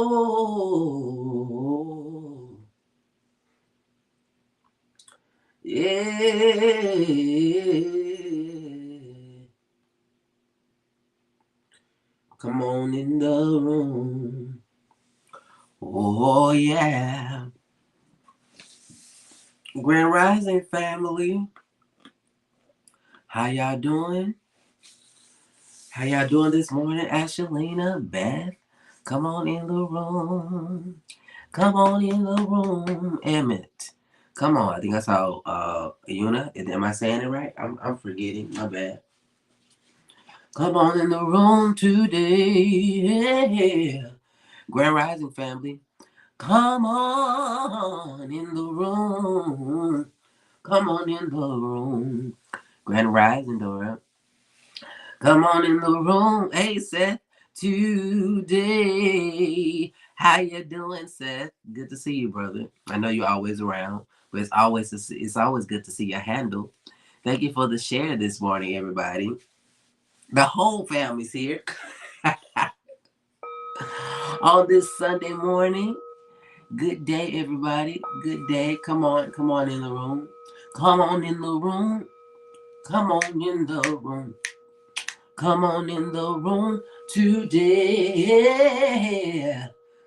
Oh, yeah. Come on in the room. Oh, yeah. Grand Rising family. How y'all doing? How y'all doing this morning? Ashelina, Beth. Come on in the room. Come on in the room. Emmett. Come on. I think I saw Yuna. Am I saying it right? I'm forgetting. My bad. Come on in the room today. Yeah. Grand Rising family. Come on in the room. Come on in the room. Grand Rising Dora. Come on in the room. Hey Seth. Today. How you doing, Seth? Good to see you, brother. I know you're always around, but it's always good to see your handle. Thank you for the share this morning, everybody. The whole family's here on this Sunday morning. Good day, everybody. Good day. Come on in the room. Come on in the room. Come on in the room. Come on in the room today.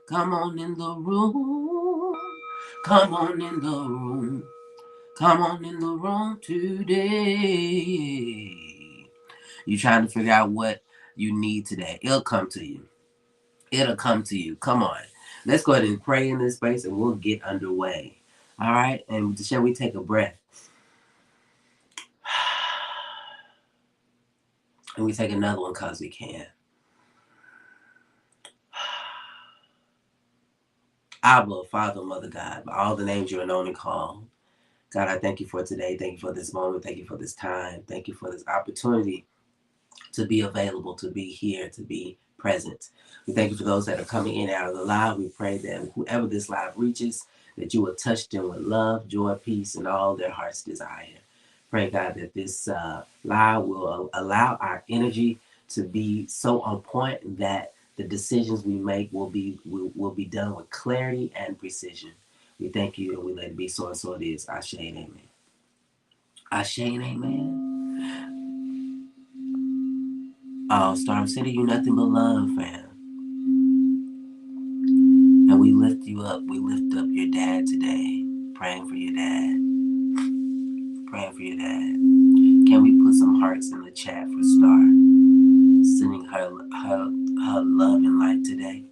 Come on in the room. Come on in the room. Come on in the room today. You trying to figure out what you need today. It'll come to you. It'll come to you. Come on. Let's go ahead and pray in this space and we'll get underway. All right? And shall we take a breath? And we take another one because we can. Abba, Father, Mother God, by all the names you are known and called. God, I thank you for today. Thank you for this moment. Thank you for this time. Thank you for this opportunity to be available, to be here, to be present. We thank you for those that are coming in and out of the live. We pray that whoever this live reaches, that you will touch them with love, joy, peace, and all their heart's desire. Pray, God, that this live will allow our energy to be so on point that the decisions we make will be done with clarity and precision. We thank you and we let it be so, and so it is. Ashe and amen. Ashe and amen. Oh, Storm City, you nothing but love, fam. And we lift you up. We lift up your dad today. Praying for your dad. Praying for your dad. Can we put some hearts in the chat for Star? Sending her love and light today.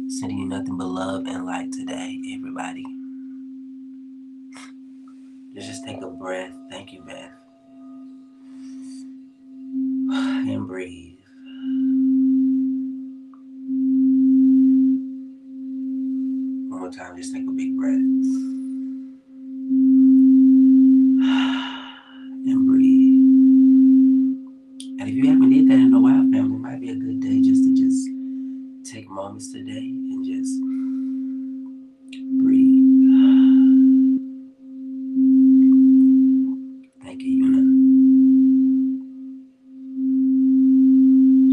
Sending you nothing but love and light today, everybody. Let's just take a breath. Thank you, Beth. And breathe. One more time, just take a big breath. And breathe. And if you haven't did that in a while, family, it might be a good day just to take moments today and just breathe. Thank you, Yuna.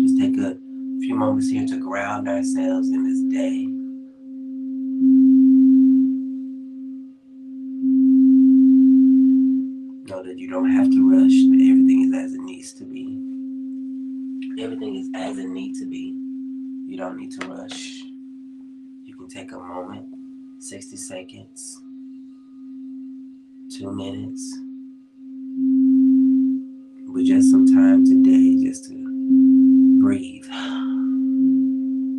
Just take a few moments here to ground ourselves in this day. Know that you don't have to rush, but everything is as it needs to be. Everything is as it needs to be. You don't need to rush. You can take a moment, 60 seconds, 2 minutes, with just some time today just to breathe.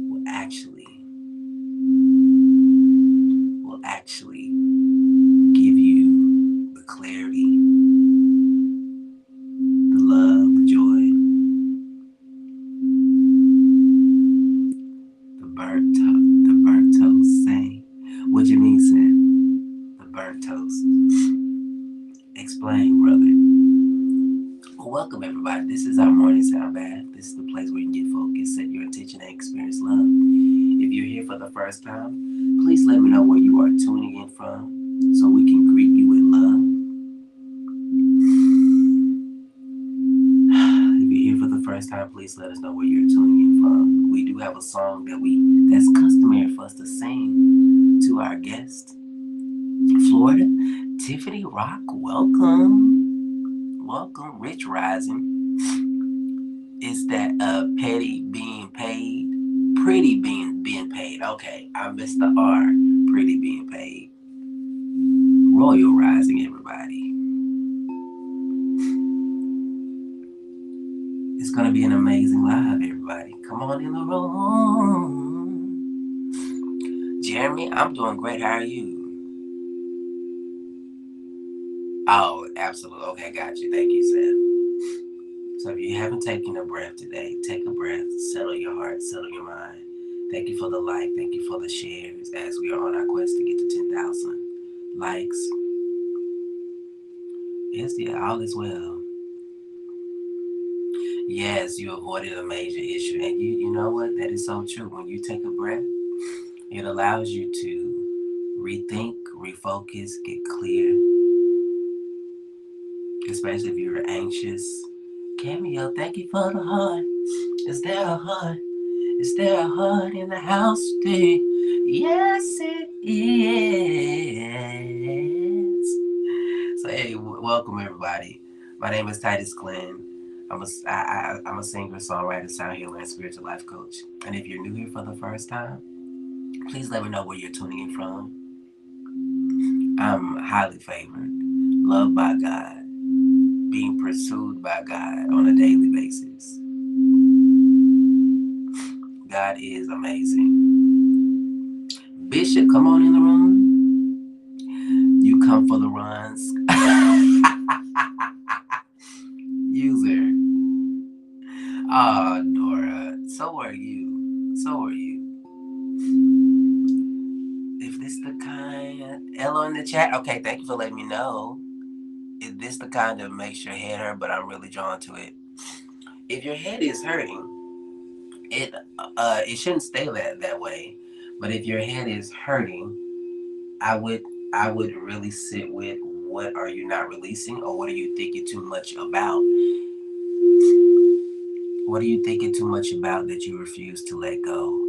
Will actually give you the clarity, the love, the joy, the burnt toast saying. What you mean, Sam? The burnt toast. Explain, brother. Well, welcome everybody. This is our morning sound bath. This is the place where you can get focused, set your attention, and experience love. If you're here for the first time, please let me know where you are tuning in from so we can greet you with love. If you're here for the first time, please let us know where you're tuning in have a song that's customary for us to sing to our guest. Florida, Tiffany Rock, welcome. Welcome, Rich Rising. Is that petty being paid? Pretty being paid. Okay, I missed the R. Pretty being paid. Royal Rising, everybody. It's gonna be an amazing live, everybody. Come on in the room. Jeremy, I'm doing great. How are you? Oh, absolutely. Okay, got you. Thank you, Seth. So if you haven't taken a breath today, take a breath, settle your heart, settle your mind. Thank you for the like, thank you for the shares as we are on our quest to get to 10,000 likes. Yes, yeah, all is well. Yes, you avoided a major issue. And you know what? That is so true. When you take a breath, it allows you to rethink, refocus, get clear. Especially if you're anxious. Cameo, thank you for the heart. Is there a heart? Is there a heart in the house today? Yes, it is. So hey, welcome everybody. My name is Titus Glenn. I'm a singer, songwriter, sound healer, and spiritual life coach. And if you're new here for the first time, please let me know where you're tuning in from. I'm highly favored, loved by God, being pursued by God on a daily basis. God is amazing. Bishop, come on in the room. You come for the runs. User. Oh, Dora. So are you. So are you. If this the kind... Ella in the chat. Okay, thank you for letting me know. If this the kind that makes your head hurt, but I'm really drawn to it. If your head is hurting, it shouldn't stay that way. But if your head is hurting, I would really sit with what are you not releasing, or what are you thinking too much about? What are you thinking too much about that you refuse to let go?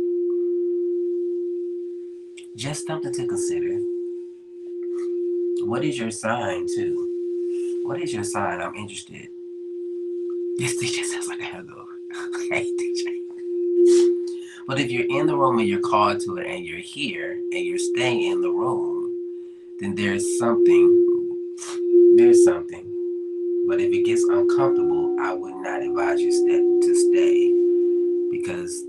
Just something to consider. What is your sign too? What is your sign? I'm interested. This DJ sounds like I have to go. Hey DJ. But if you're in the room and you're called to it and you're here and you're staying in the room, then there's something. There's something. But if it gets uncomfortable, I would not advise you to stay, because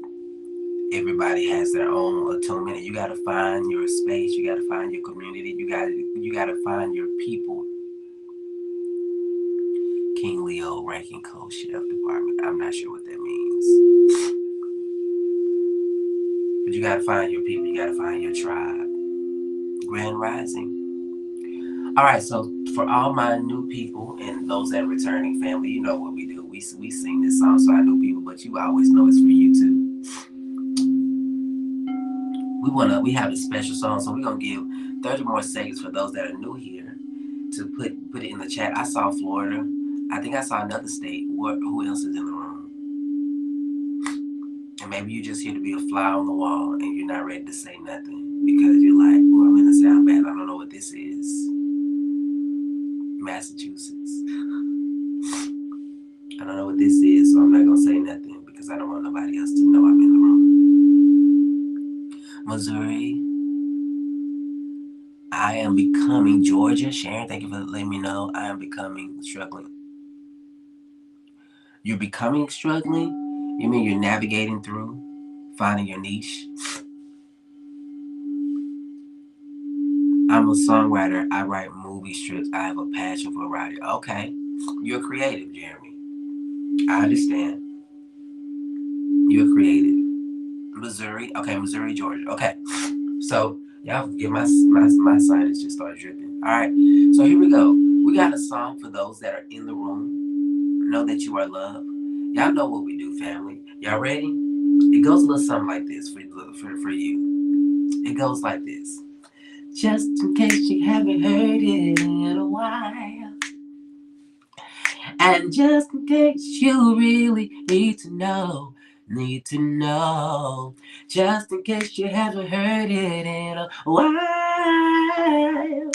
everybody has their own attunement. You got to find your space. You got to find your community. You got to find your people. King Leo, ranking co-chef department. I'm not sure what that means. But you got to find your people. You got to find your tribe. Grand Rising. All right, so for all my new people and those that are returning family, you know what we do. We sing this song, so I know people, but you always know it's for you too. We have a special song, so we're gonna give 30 more seconds for those that are new here to put it in the chat. I saw Florida. I think I saw another state. Who else is in the room? And maybe you're just here to be a fly on the wall and you're not ready to say nothing because you're like, well, I'm gonna sound bad. I don't know what this is. Massachusetts. I don't know what this is, so I'm not gonna say nothing because I don't want nobody else to know I'm in the room. Missouri. I am becoming. Georgia. Sharon, thank you for letting me know. I am becoming struggling. You're becoming struggling? You mean you're navigating through, finding your niche? I'm a songwriter. I write movie strips. I have a passion for writing. Okay. You're creative, Jeremy. I understand. You're creative. Missouri. Okay, Missouri, Georgia. Okay. So, y'all forget my sinus just started dripping. All right. So here we go. We got a song for those that are in the room. Know that you are loved. Y'all know what we do, family. Y'all ready? It goes a little something like this for you. It goes like this. Just in case you haven't heard it in a while. And just in case you really need to know, need to know. Just in case you haven't heard it in a while.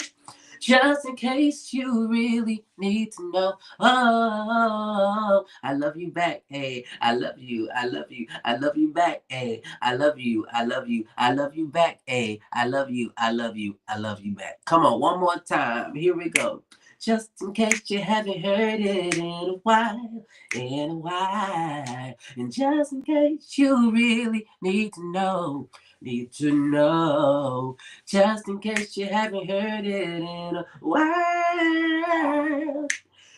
Just in case you really need to know. Oh, I love you back. Hey, I love you. I love you. I love you back. Hey, I love you. I love you. I love you back. Hey, I love you. I love you. I love you back. Come on, one more time. Here we go. Just in case you haven't heard it in a while, in a while. And just in case you really need to know. Just in case you haven't heard it in a while.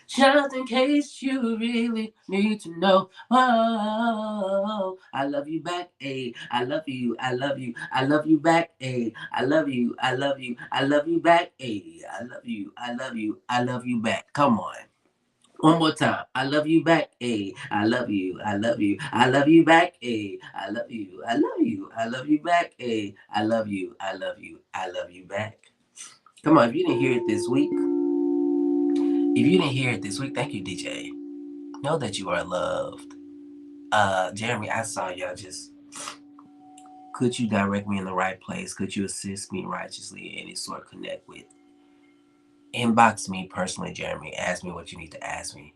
Just in case you really need to know. Oh, I love you back, eh? I love you, I love you, I love you back, eh? I love you, I love you, I love you back, eh? I love you, I love you, I love you back. Come on. One more time. I love you back, eh? I love you, I love you, I love you back, eh? I love you, I love you, I love you back, eh? I love you, I love you, I love you back. Come on, if you didn't hear it this week, thank you, DJ. Know that you are loved. Jeremy, I saw y'all just. Could you direct me in the right place? Could you assist me righteously in any sort connect with? Inbox me personally, Jeremy. Ask me what you need to ask me,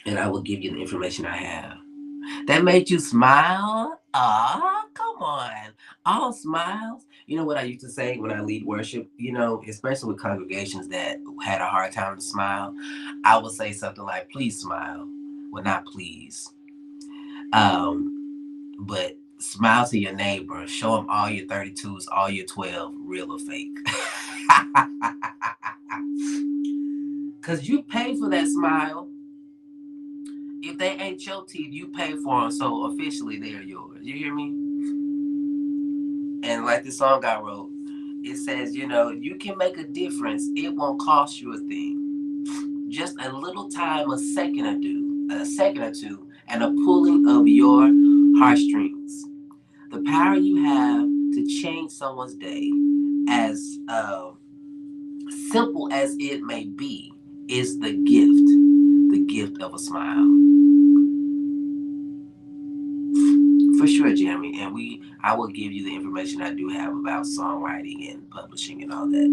and I will give you the information I have. That made you smile? Ah, come on. All smiles. You know what I used to say when I lead worship? You know, especially with congregations that had a hard time to smile, I would say something like, please smile. Well, not please. But smile to your neighbor. Show them all your 32s, all your 12, real or fake. Because you pay for that smile. If they ain't your teeth, you pay for them, so officially they're yours. You hear me? And like the song I wrote, it says, you know, you can make a difference. It won't cost you a thing. Just a little time, a second or two, and a pulling of your heartstrings. The power you have to change someone's day, as simple as it may be, is the gift of a smile. For sure, Jeremy. And I will give you the information I do have about songwriting and publishing and all that.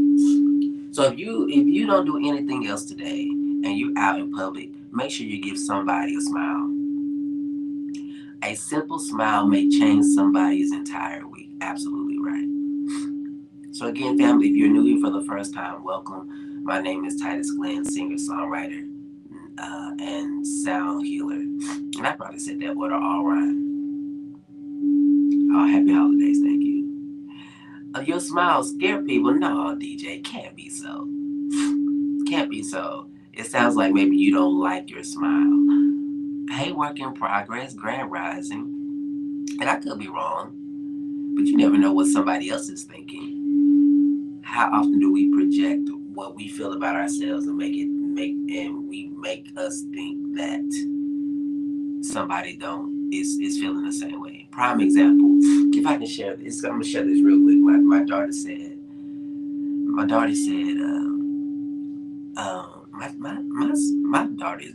So if you don't do anything else today and you're out in public, make sure you give somebody a smile. A simple smile may change somebody's entire week. Absolutely right. So again, family, if you're new here for the first time, welcome. My name is Titus Glenn, singer, songwriter, and sound healer. And I probably said that word all right. Oh, happy holidays, thank you. Your smile scare people? No, DJ, can't be so. Can't be so. It sounds like maybe you don't like your smile. Hey, work in progress, grand rising. And I could be wrong, but you never know what somebody else is thinking. How often do we project what we feel about ourselves and make us think that somebody don't is feeling the same way? Prime example. If I can share this, I'm gonna share this real quick. My daughter said, my daughter is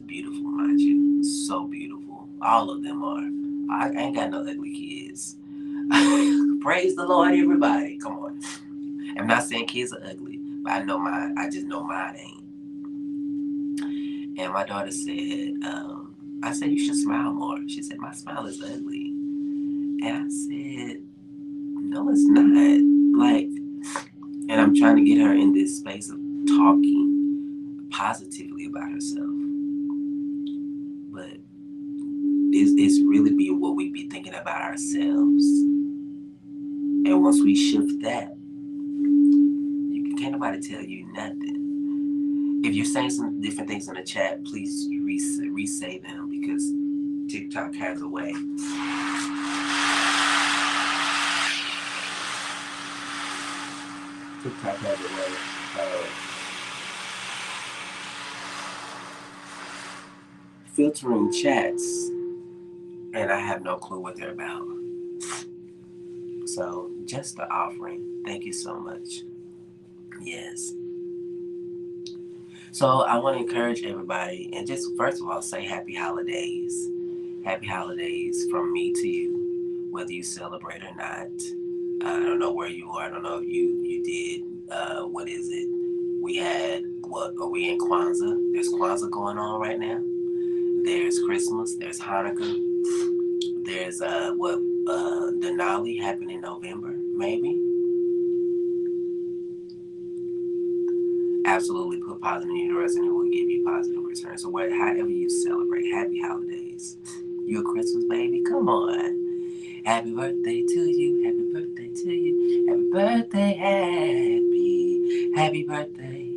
beautiful, mind you, so beautiful. All of them are. I ain't got no ugly kids. Praise the Lord, everybody. Come on. I'm not saying kids are ugly, but I just know mine ain't. And my daughter said, I said, you should smile more. She said, my smile is ugly. And I said, no, it's not. Like, and I'm trying to get her in this space of talking positively about herself. But it's really be what we be thinking about ourselves. And once we shift that, can't nobody tell you nothing. If you're saying some different things in the chat, please re-say them because TikTok has a way. TikTok has a way of filtering chats, and I have no clue what they're about. So, just the offering. Thank you so much. Yes. So, I want to encourage everybody and just first of all say happy holidays. Happy holidays from me to you, whether you celebrate or not. I don't know where you are. I don't know if you did. What is it? We had what? Are we in Kwanzaa? There's Kwanzaa going on right now. There's Christmas. There's Hanukkah. There's Denali happening in November, maybe. Absolutely put positive in the universe and it will give you positive return. So however you celebrate, happy holidays. You a Christmas baby? Come on. Happy birthday to you. Happy birthday to you. Happy birthday. Happy birthday.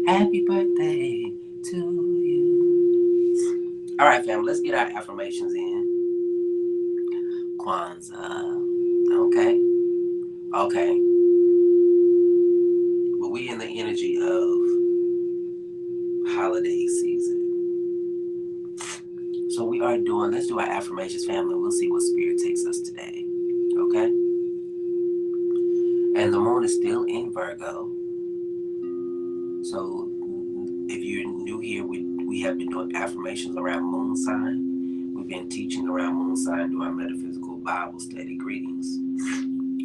Happy birthday to you. All right, fam. Let's get our affirmations in. Kwanzaa. Okay. But we in the energy of holiday season. So let's do our affirmations, family. We'll see what spirit takes us today. Okay? And the moon is still in Virgo. So if you're new here, we have been doing affirmations around moon sign. We've been teaching around moon sign, doing metaphysical Bible study greetings.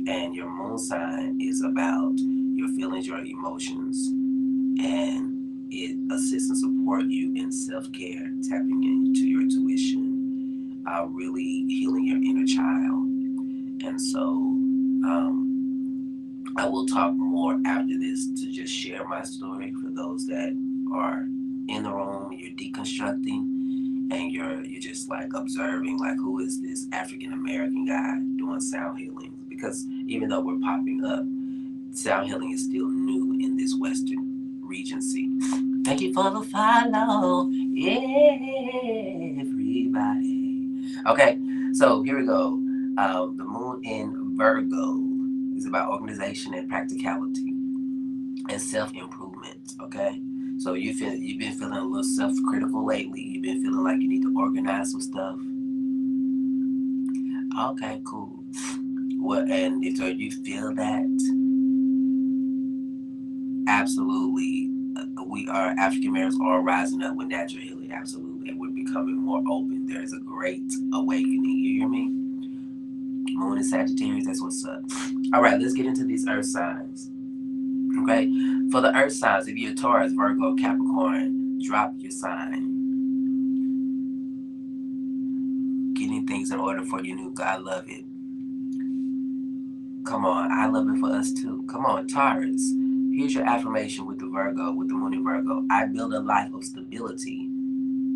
And your moon sign is about your feelings, your emotions, and it assists and supports you in self-care, tapping into your intuition, really healing your inner child. And so I will talk more after this to just share my story for those that are in the room, you're deconstructing, and you're just like observing, like, who is this African American guy doing sound healing? Because even though we're popping up, sound healing is still new in this Western Regency. Thank you for the follow, everybody. Okay, so here we go. The moon in Virgo is about organization and practicality and self-improvement. Okay, so you've been feeling a little self-critical lately. You've been feeling like you need to organize some stuff. Okay, cool. Well, and if you feel that, absolutely, we are African Americans are rising up with natural healing. Absolutely, and we're becoming more open. There's a great awakening. You hear me? Moon and Sagittarius. That's what's up. All right, let's get into these earth signs. Okay, for the earth signs, if you're Taurus, Virgo, Capricorn, drop your sign. Getting things in order for your new God. I love it. Come on, I love it for us too. Come on, Taurus. Here's your affirmation with the Virgo, with the moon in Virgo. I build a life of stability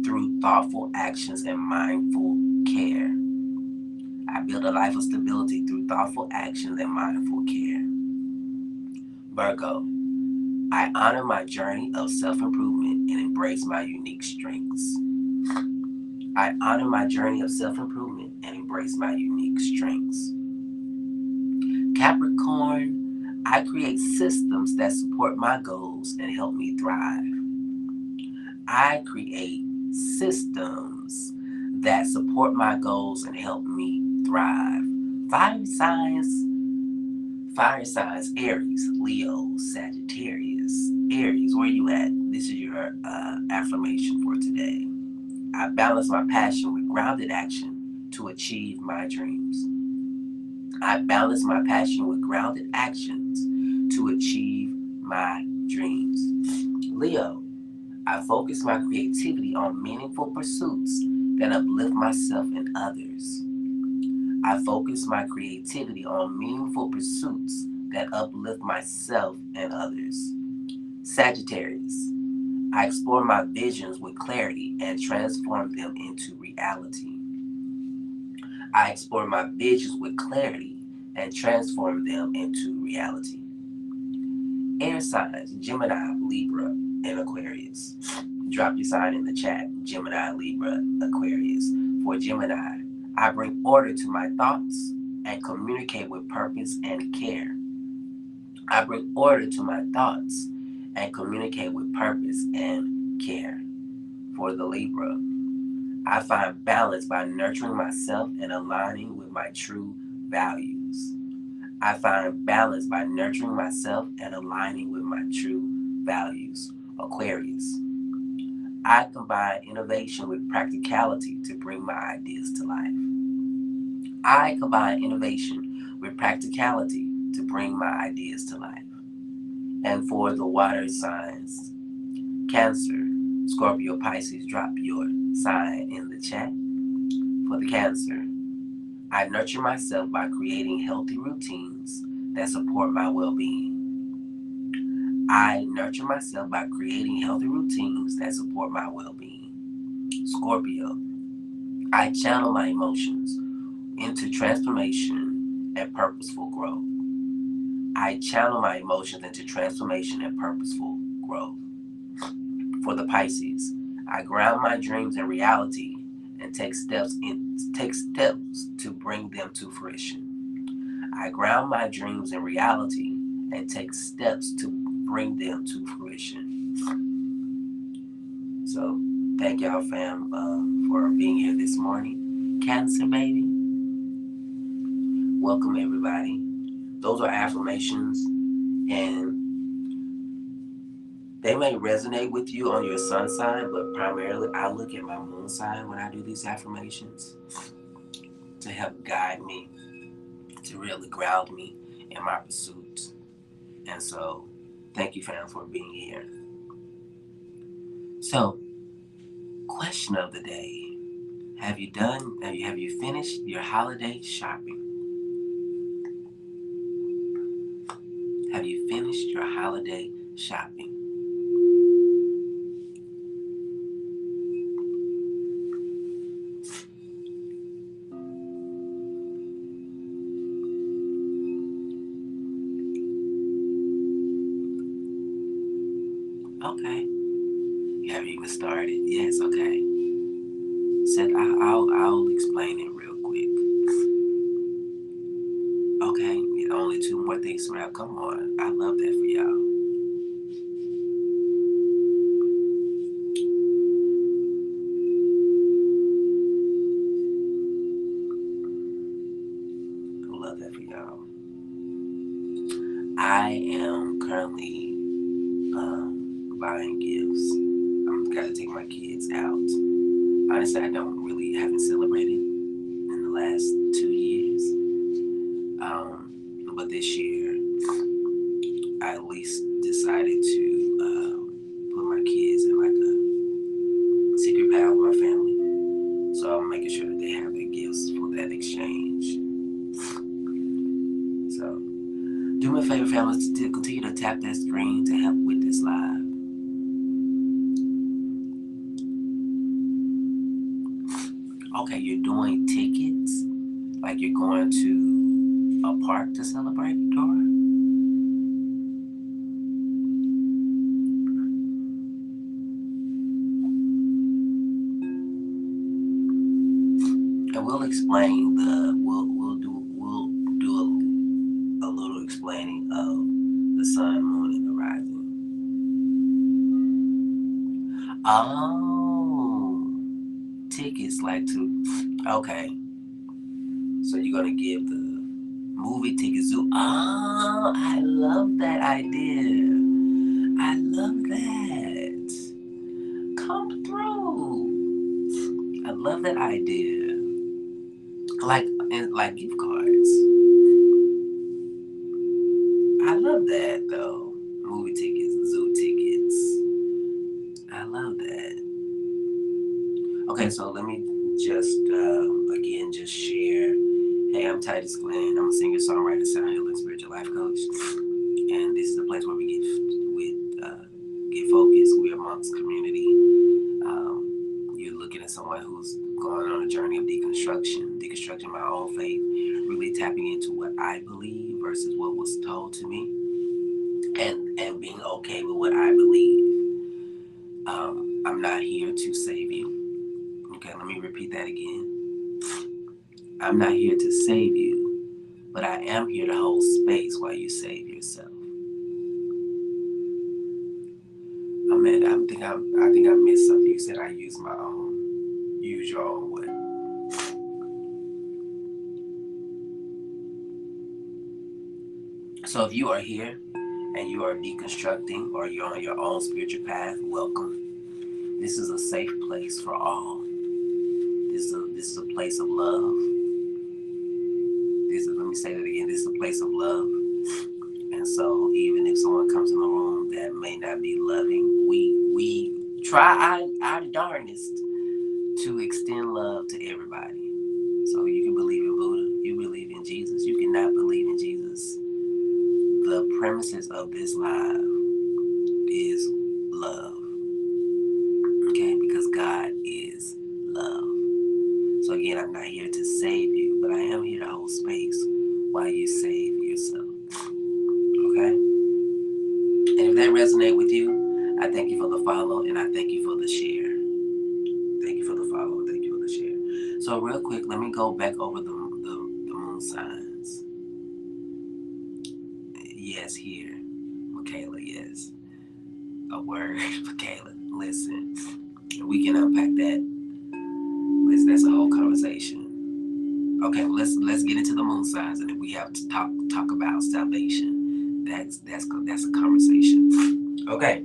through thoughtful actions and mindful care. I build a life of stability through thoughtful actions and mindful care. Virgo, I honor my journey of self-improvement and embrace my unique strengths. I honor my journey of self-improvement and embrace my unique strengths. Capricorn, I create systems that support my goals and help me thrive. I create systems that support my goals and help me thrive. Fire signs, Aries, Leo, Sagittarius. Aries, where you at? This is your affirmation for today. I balance my passion with grounded action to achieve my dreams. I balance my passion with grounded actions to achieve my dreams. Leo, I focus my creativity on meaningful pursuits that uplift myself and others. I focus my creativity on meaningful pursuits that uplift myself and others. Sagittarius, I explore my visions with clarity and transform them into reality. I explore my visions with clarity and transform them into reality. Air signs, Gemini, Libra, and Aquarius. Drop your sign in the chat, Gemini, Libra, Aquarius. For Gemini, I bring order to my thoughts and communicate with purpose and care. I bring order to my thoughts and communicate with purpose and care. For the Libra, I find balance by nurturing myself and aligning with my true values. I find balance by nurturing myself and aligning with my true values. Aquarius, I combine innovation with practicality to bring my ideas to life. I combine innovation with practicality to bring my ideas to life. And for the water signs, Cancer, Scorpio, Pisces, drop your sign in the chat. For the Cancer, I nurture myself by creating healthy routines that support my well-being. I nurture myself by creating healthy routines that support my well-being. Scorpio, I channel my emotions into transformation and purposeful growth. I channel my emotions into transformation and purposeful growth. For the Pisces, I ground my dreams in reality and take steps to bring them to fruition. I ground my dreams in reality and take steps to bring them to fruition. So, thank y'all, fam, for being here this morning. Cancer, baby. Welcome, everybody. Those are affirmations, and they may resonate with you on your sun sign, but primarily I look at my moon sign when I do these affirmations to help guide me, to really ground me in my pursuits. And so, thank you, fam, for being here. So, question of the day. Have you finished your holiday shopping? Have you finished your holiday shopping? Okay. You haven't even started. Yes, okay. Said I'll explain it real quick. Okay, only two more things to wrap. Come on. I love that for y'all. I love that for y'all. I am currently buying gifts. I'm gotta take my kids out. Honestly, I haven't celebrated in the last 2 years. But this year, I at least decided to put my kids in like a secret path with my family. So I'm making sure that they have their gifts for that exchange. So do me a favor, family, to continue to tap that screen to help with this live. Okay, you're doing tickets? Like you're going to a park to celebrate, Dora? And we'll explain we'll do a little explaining of the sun, moon, and the rising. Oh, tickets like to, okay. So you're gonna give the movie tickets to, oh, I love that idea. I love that. Come through. I love that idea. Like gift cards. I love that though. Movie tickets, zoo tickets. I love that. Okay, so let me just again just share. Hey, I'm Titus Glenn. I'm a singer, songwriter, sound healer, and spiritual life coach. And this is the place where we get focused. We're amongst community. You're looking at someone who's going on a journey of deconstructing my own faith, really tapping into what I believe versus what was told to me, and being okay with what I believe. I'm not here to save you. Okay, let me repeat that again. I'm not here to save you, but I am here to hold space while you save yourself. Oh man, I think I missed something. You said I use my own. Use your own what? So if you are here and you are deconstructing or you're on your own spiritual path, welcome. This is a safe place for all. This is a place of love. Let me say that again. This is a place of love. And so even if someone comes in the room that may not be loving, we try our darndest to extend love to everybody. So you can believe in Buddha, you believe in Jesus, you cannot believe in Jesus. The premises of this live is love. Okay, because God is love. So again, I'm not here to save you, but I am here to hold space while you save yourself. Okay? And if that resonates with you, I thank you for the follow and I thank you for the share. Thank you for the follow. Thank you for the share. So real quick, let me go back over the moon signs. Yes, here. Michaela, yes. A word, Michaela. Listen, we can unpack that. Listen, that's a whole conversation. Okay, well, let's get into the moon signs, and if we have to talk about salvation, that's a conversation. Okay,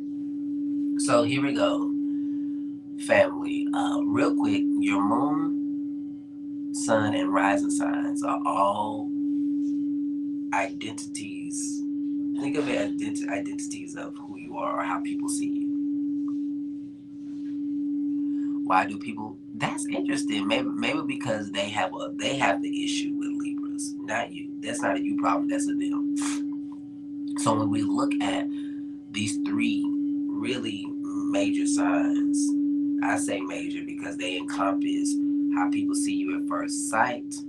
so here we go, family. Real quick, your moon, sun, and rising signs are all identities. Think of it as identities of who you are or how people see you. Why do people? That's interesting. Maybe because they have the issue with Libras, not you. That's not a you problem. That's a them. So when we look at these three really major signs, I say major because they encompass how people see you at first sight,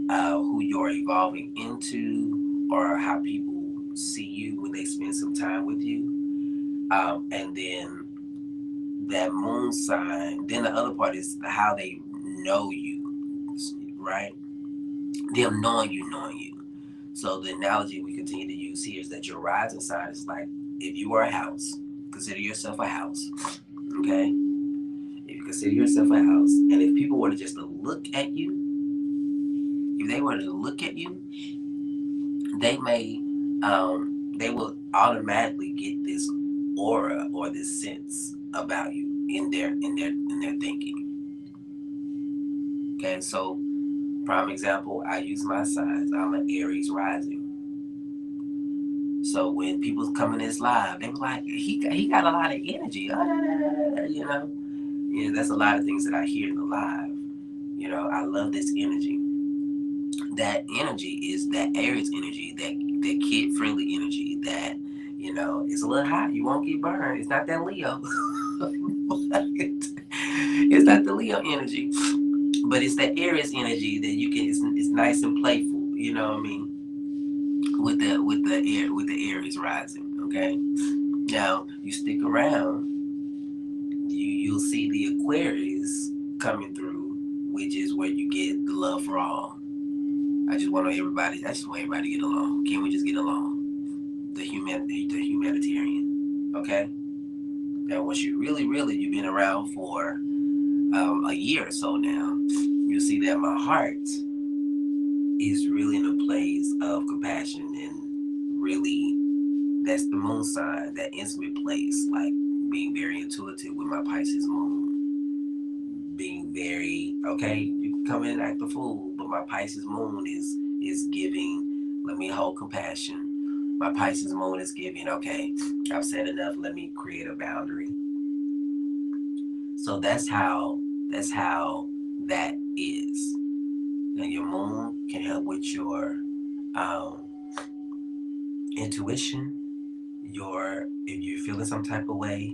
who you're evolving into, or how people see you when they spend some time with you, and then that moon sign. Then the other part is how they know you, right? Them knowing you. So the analogy we continue to use here is that your rising sign is like if you were a house, consider yourself a house, okay? If you consider yourself a house, and if people were to just look at you, if they were to look at you, they may, they will automatically get this aura or this sense about you in their thinking. Okay, so prime example, I use my signs. I'm an Aries rising. So when people come in this live, they were like, he got a lot of energy. You know? Yeah, that's a lot of things that I hear in the live. You know, I love this energy. That energy is that Aries energy, that kid-friendly energy that, you know, it's a little hot. You won't get burned. It's not that Leo. It's not the Leo energy. But it's that Aries energy that you can. It's nice and playful. You know what I mean? With the Aries rising. Okay. Now you stick around, you'll see the Aquarius coming through, which is where you get the love for all. I just want everybody to get along. Can we just get along? The humanitarian. Okay. Now once you've been around for a year or so now, you'll see that my heart is really in a place of compassion and really that's the moon sign, that intimate place, like being very intuitive with my Pisces moon. Being very, okay, you can come in and act a fool, but my Pisces moon is giving, let me hold compassion. My Pisces moon is giving, okay, I've said enough, let me create a boundary. So that's how that is. Now your moon can help with your intuition, if you're feeling some type of way,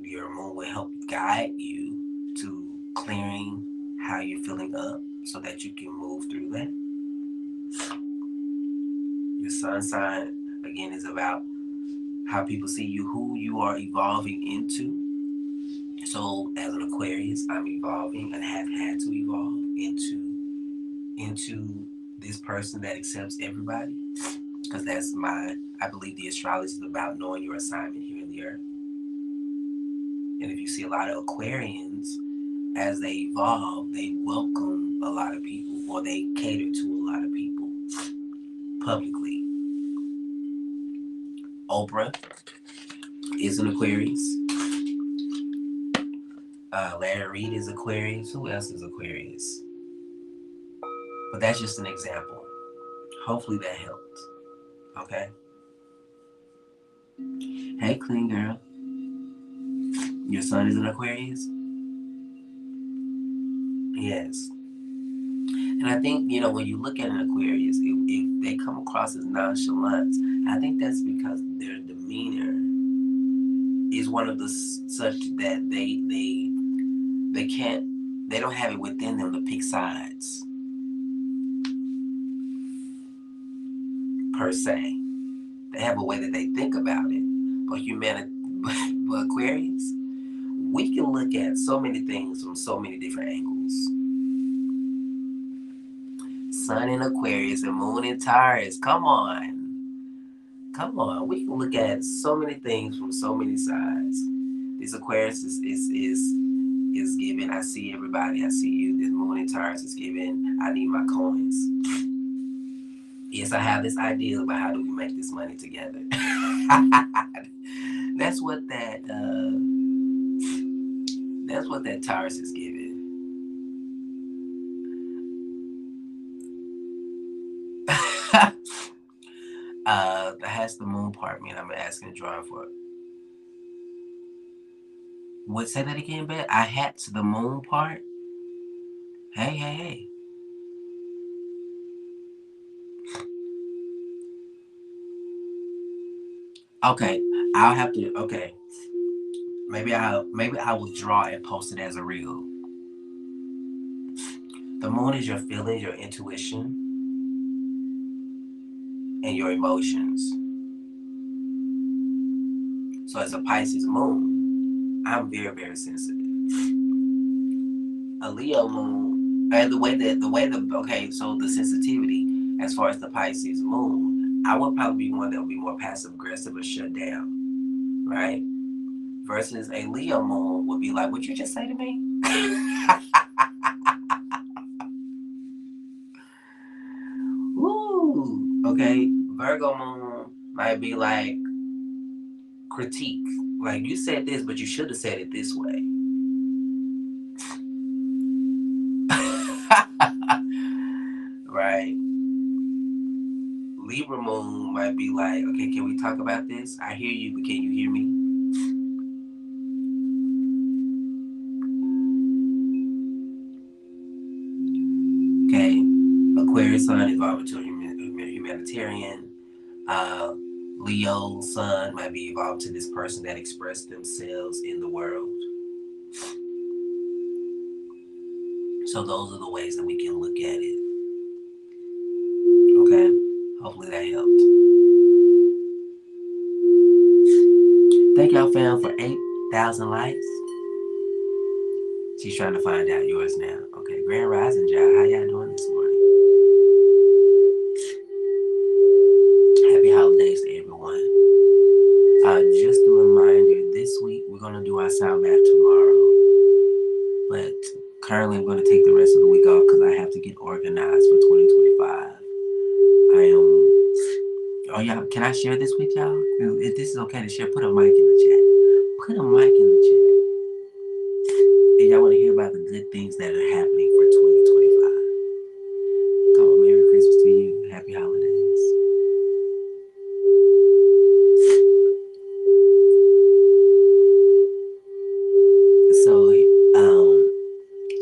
your moon will help guide you to clearing how you're feeling up so that you can move through that. Your sun sign, again, is about how people see you, who you are evolving into. So as an Aquarius, I'm evolving and have had to evolve into this person that accepts everybody. Because I believe the astrology is about knowing your assignment here in the earth. And if you see a lot of Aquarians, as they evolve, they welcome a lot of people or they cater to a lot of people publicly. Oprah is an Aquarius. Larry Reed is Aquarius. Who else is Aquarius? But that's just an example. Hopefully that helped. Okay. Hey, clean girl. Your son is an Aquarius? Yes. And I think, when you look at an Aquarius, if they come across as nonchalant, I think that's because their demeanor is one of the such that they don't have it within them to pick sides per se. They have a way that they think about it. But but Aquarius, we can look at so many things from so many different angles. Sun in Aquarius and Moon in Taurus. Come on. We can look at so many things from so many sides. This Aquarius is giving, I see everybody, I see you. This Moon in Taurus is giving, I need my coins. Yes, I have this idea about how do we make this money together. That's what that Taurus is giving. Has the moon part mean I'm asking a drawing for it? What, say that again, Ben? I had the moon part? Hey. Okay, I'll have to, okay. Maybe I will draw and post it as a reel. The moon is your feelings, your intuition, and your emotions. So as a Pisces moon, I'm very, very sensitive. A Leo moon, and so the sensitivity as far as the Pisces moon, I would probably be one that would be more passive aggressive or shut down, right? Versus a Leo moon would be like, "What you just say to me?" Woo. Okay. Virgo moon might be like critique, like you said this, but you should have said it this way. Right. Libra moon might be like, okay, can we talk about this? I hear you, but can you hear me? Okay. Aquarius sun is evolving to a humanitarian. Leo sun might be evolved to this person that expressed themselves in the world. So those are the ways that we can look at it. Okay. Hopefully that helped. Thank y'all, fam, for 8,000 likes. She's trying to find out yours now. Okay, Grand Rising, y'all. How y'all doing this morning? Happy holidays to everyone. Just a reminder, this week we're going to do our CashAPP tomorrow. But currently I'm going to take the rest of the week off because I have to get organized for 2025. Oh, y'all, can I share this with y'all? If this is okay to share, put a mic in the chat. Put a mic in the chat. If y'all want to hear about the good things that are happening for 2025. Come on, Merry Christmas to you. Happy holidays.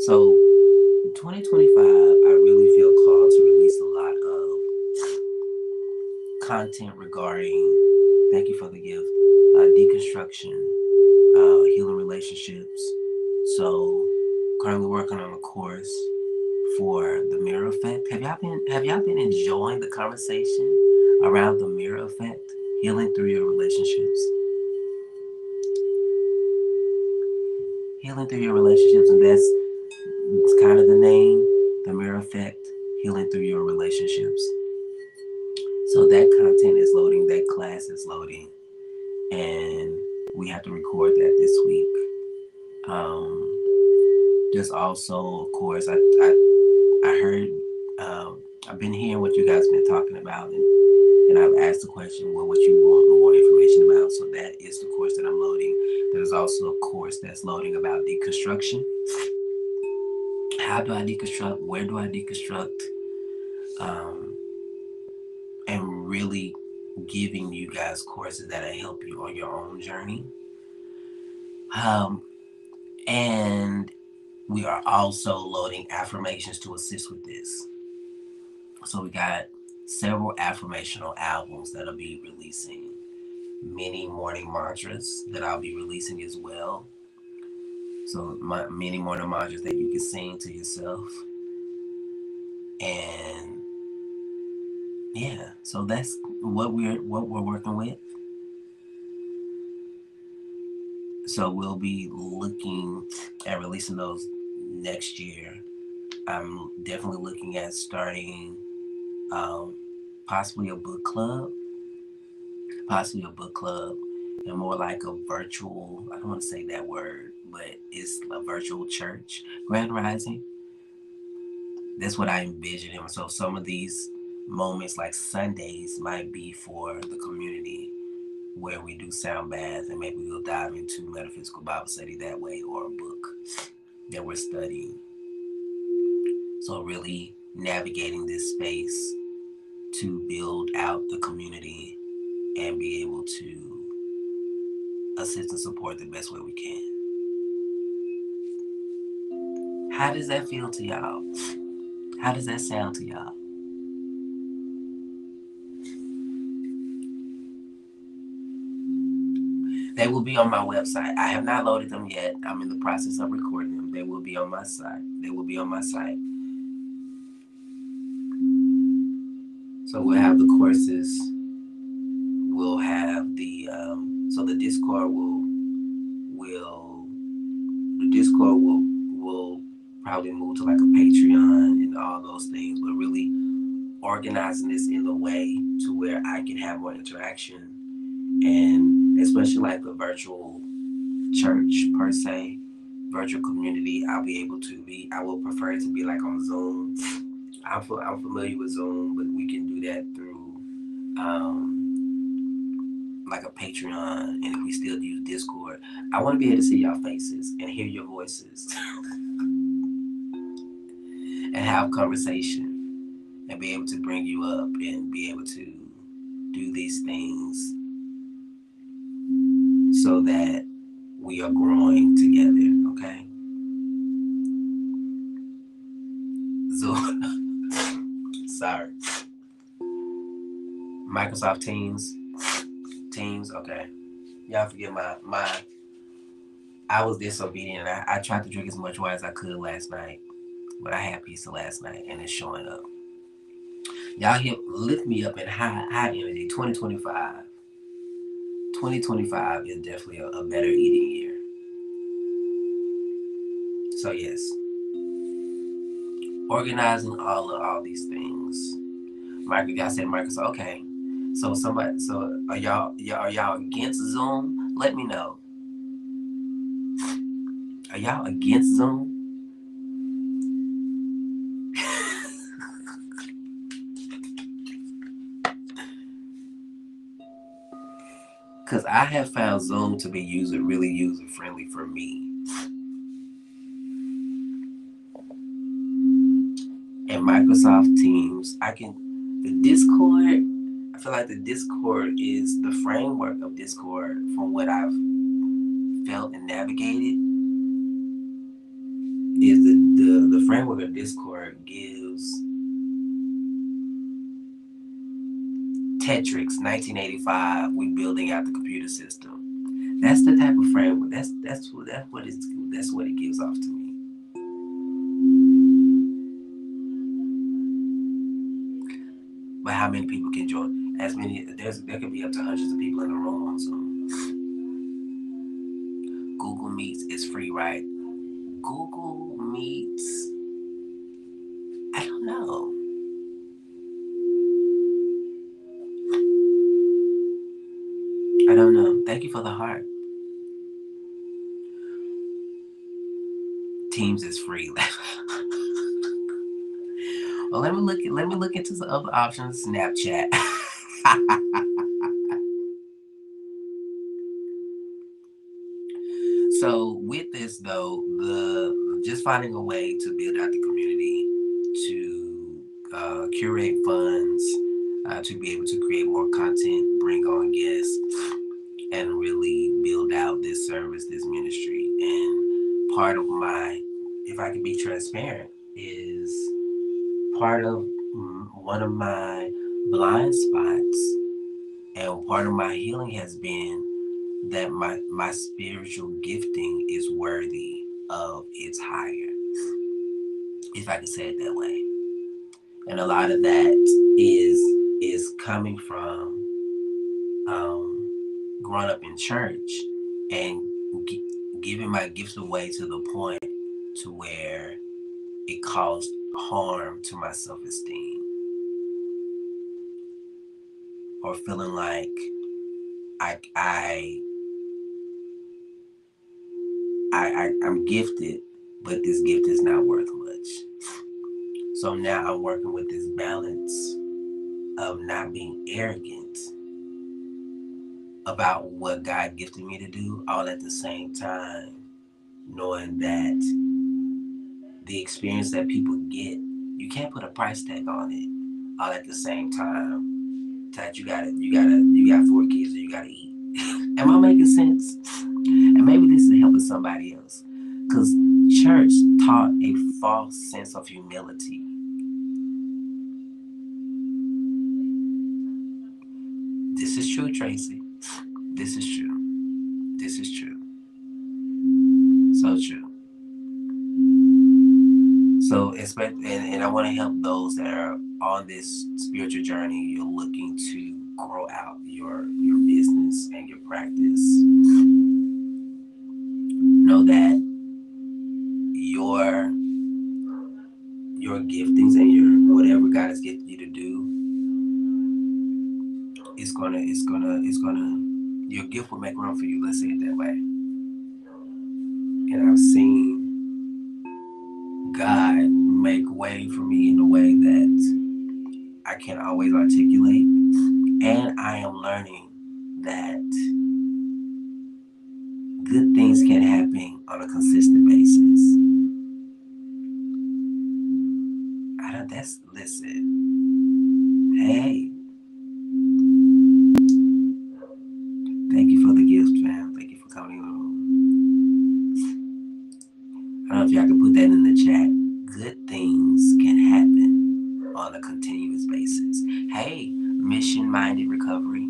So 2025, I really feel called to release a lot of content regarding, thank you for the gift, deconstruction, healing relationships. So currently working on a course for the mirror effect. Have y'all been enjoying the conversation around the mirror effect, healing through your relationships? Healing through your relationships, and that's kind of the name, the mirror effect, healing through your relationships. So that content is loading, that class is loading, and we have to record that this week. There's also, of course, I heard, I've been hearing what you guys have been talking about, and I've asked the question, well, what you want more information about. So that is the course that I'm loading. There's also a course that's loading about deconstruction. How do I deconstruct? Where do I deconstruct? And really giving you guys courses that'll help you on your own journey. And we are also loading affirmations to assist with this. So we got several affirmational albums that'll be releasing, many morning mantras that I'll be releasing as well. So many morning mantras that you can sing to yourself. And yeah, so that's what we're working with. So we'll be looking at releasing those next year. I'm definitely looking at starting possibly a book club, and more like a virtual, I don't want to say that word, but it's a virtual church, Grand Rising. That's what I envision. And so some of these moments like Sundays might be for the community, where we do sound baths and maybe we'll dive into metaphysical Bible study that way, or a book that we're studying. So really navigating this space to build out the community and be able to assist and support the best way we can. How does that feel to y'all? How does that sound to y'all? They will be on my website. I have not loaded them yet. I'm in the process of recording them. They will be on my site. So we'll have the courses. We'll have the so the Discord will probably move to like a Patreon and all those things, but really organizing this in a way to where I can have more interaction, and especially like the virtual church per se, virtual community. I will prefer it to be like on Zoom. I'm familiar with Zoom, but we can do that through like a Patreon, and if we still use Discord, I want to be able to see y'all faces and hear your voices and have conversation and be able to bring you up and be able to do these things so that we are growing together, okay? So, sorry. Microsoft Teams, okay. Y'all forget I was disobedient. I tried to drink as much wine as I could last night, but I had pizza last night and it's showing up. Y'all lift me up in high energy. 2025 is definitely a better eating year. So yes, organizing all these things. Y'all said Microsoft. Okay, so are y'all against Zoom? Let me know. Are y'all against Zoom? Because I have found Zoom to be really user-friendly for me. And Microsoft Teams, the Discord, I feel like the Discord is the framework of Discord from what I've felt and navigated. Is the framework of Discord gives Tetrix 1985, we building out the computer system. That's the type of framework. That's what it gives off to me. But how many people can join? There could be up to hundreds of people in a room on Zoom. Google Meets is free, right? Google Meets, I don't know. Thank you for the heart. Teams is free. Well, let me look into some other options. Snapchat. So with this though, the just finding a way to build out the community, to curate funds, to be able to create more content, bring on guests, and really build out this service, this ministry. And part of my, if I can be transparent, is part of one of my blind spots, and part of my healing has been that my spiritual gifting is worthy of its hire, if I can say it that way. And a lot of that is coming from growing up in church and giving my gifts away to the point to where it caused harm to my self-esteem, or feeling like I'm gifted, but this gift is not worth much. So now I'm working with this balance of not being arrogant about what God gifted me to do, all at the same time knowing that the experience that people get, you can't put a price tag on it. All at the same time, that you got 4 kids and you gotta eat. Am I making sense? And maybe this is helping somebody else, because church taught a false sense of humility. This is true, Tracy. This is true. This is true. So true. So, and I want to help those that are on this spiritual journey. You're looking to grow out your business and your practice. Know that your giftings and your whatever God has gifted you to do, your gift will make room for you. Let's say it that way. And I've seen God make way for me in a way that I can't always articulate. And I am learning that good things can happen on a consistent basis. Listen. Hey. Thank you for the gift, fam. Thank you for coming on. I don't know if y'all can put that in the chat. Good things can happen on a continuous basis. Hey, mission-minded recovery.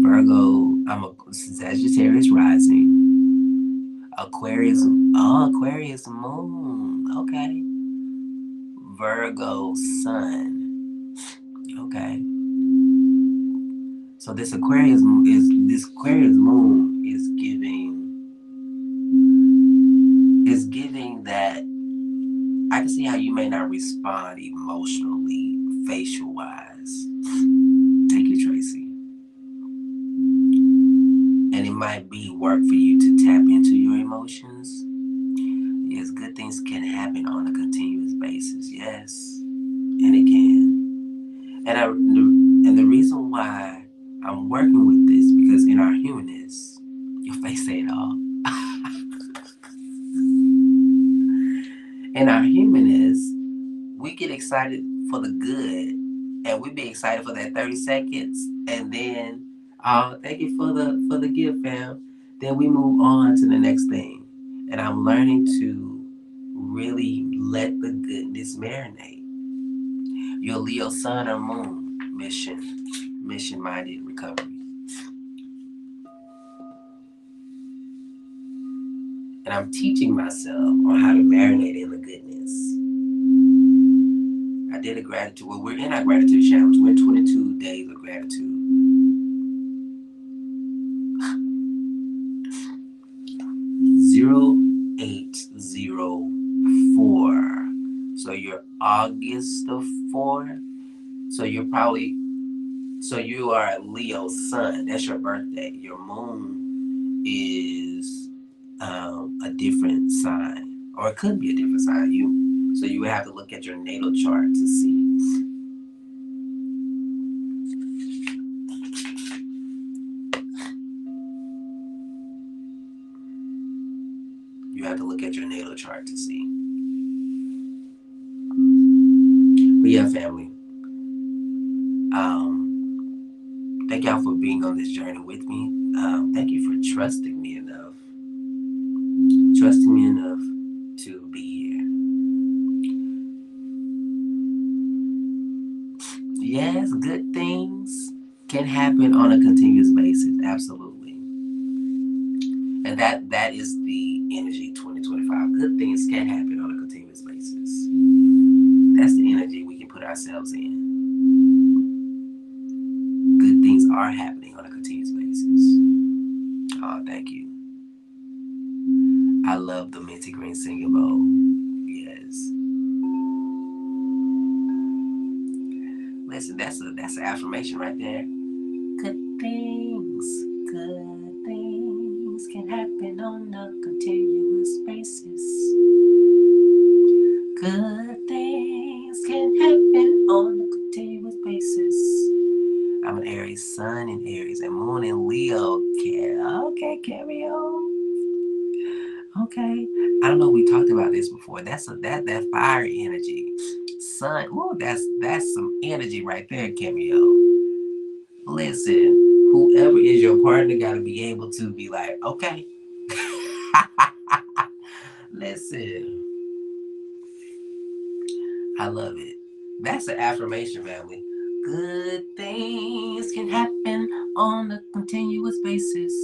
Virgo, I'm a Sagittarius rising. Aquarius moon. Okay. Virgo sun. Okay. So this Aquarius moon is giving that I can see how you may not respond emotionally, facial wise. Thank you, Tracy. And it might be work for you to tap into your emotions. Yes, good things can happen on a continuous basis. Yes, and it can. And the reason why I'm working with this, because in our humanness, your face say it all. In our humanness, we get excited for the good, and we be excited for that 30 seconds, and then thank you for the gift, fam. Then we move on to the next thing. And I'm learning to really let the goodness marinate. Your Leo sun or moon, mission-minded recovery. And I'm teaching myself on how to marinate in the goodness. I did a gratitude. Well, we're in our gratitude challenge. We're 22 days of gratitude. 0804. So you're August the 4th. So you are Leo sun. That's your birthday. Your moon is a different sign, or it could be a different sign. So you would have to look at your natal chart to see. chart to see. But yeah, family. Thank y'all for being on this journey with me. Thank you for trusting me enough to be here. Yes, good things can happen on a continuous basis. Absolutely. And that is the energy 2025. Good things can happen on a continuous basis. That's the energy we can put ourselves in. Good things are happening on a continuous basis. Oh, thank you. I love the minty green singing bowl. Yes. Listen, that's an affirmation right there. Good things can happen on a continuous basis. Good things can happen on a continuous basis. I'm an Aries sun in Aries and moon in Leo. Okay, carry on. Okay. I don't know if we talked about this before. That's that fire energy. Sun, ooh, that's some energy right there, Cameo. Listen, whoever is your partner gotta be able to be like, okay. Listen. I love it. That's an affirmation, family. Good things can happen on a continuous basis.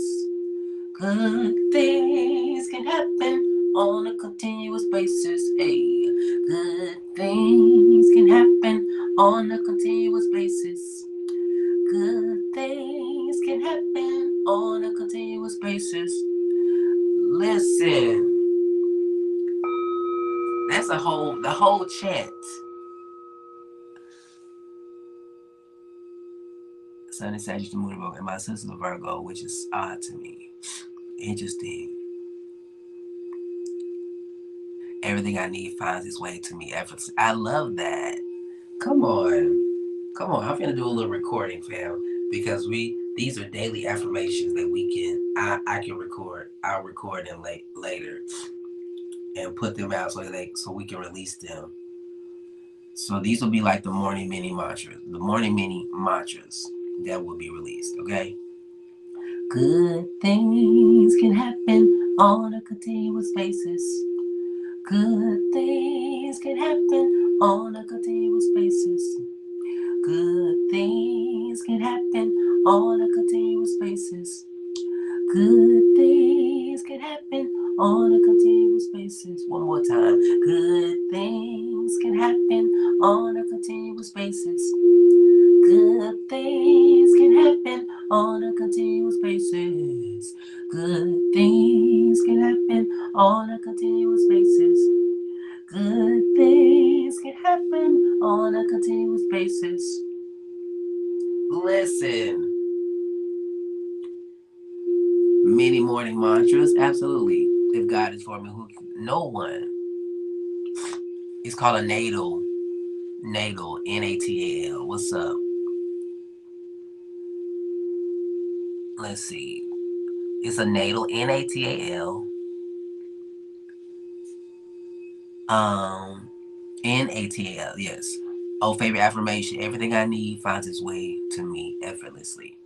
Good things can happen on a continuous basis. Hey, good things can happen on a continuous basis. Good things can happen on a continuous basis. Listen, that's the whole chant. Sun is Sagittarius, the moon Virgo, and my sister's a Virgo, which is odd to me. Interesting. Everything I need finds its way to me effortlessly. I love that. Come on. I'm gonna do a little recording, fam, because these are daily affirmations that I can record. I'll record them later and put them out so we can release them. So these will be like the morning mini mantras. The morning mini mantras that will be released. Okay. Good things can happen on a continuous basis. Good things can happen on a continuous basis. Good things can happen on a continuous basis. Good things can happen on a continuous basis. One more time. Good things can happen on a continuous basis. Good things can happen on a continuous basis. Good things can happen on a continuous basis. Good things can happen on a continuous basis. Listen. Many morning mantras, absolutely. If God is for me, no one. It's called a natal, Natal. What's up? Let's see. It's a natal, Natal. Natal, yes. Oh, favorite affirmation. Everything I need finds its way to me effortlessly.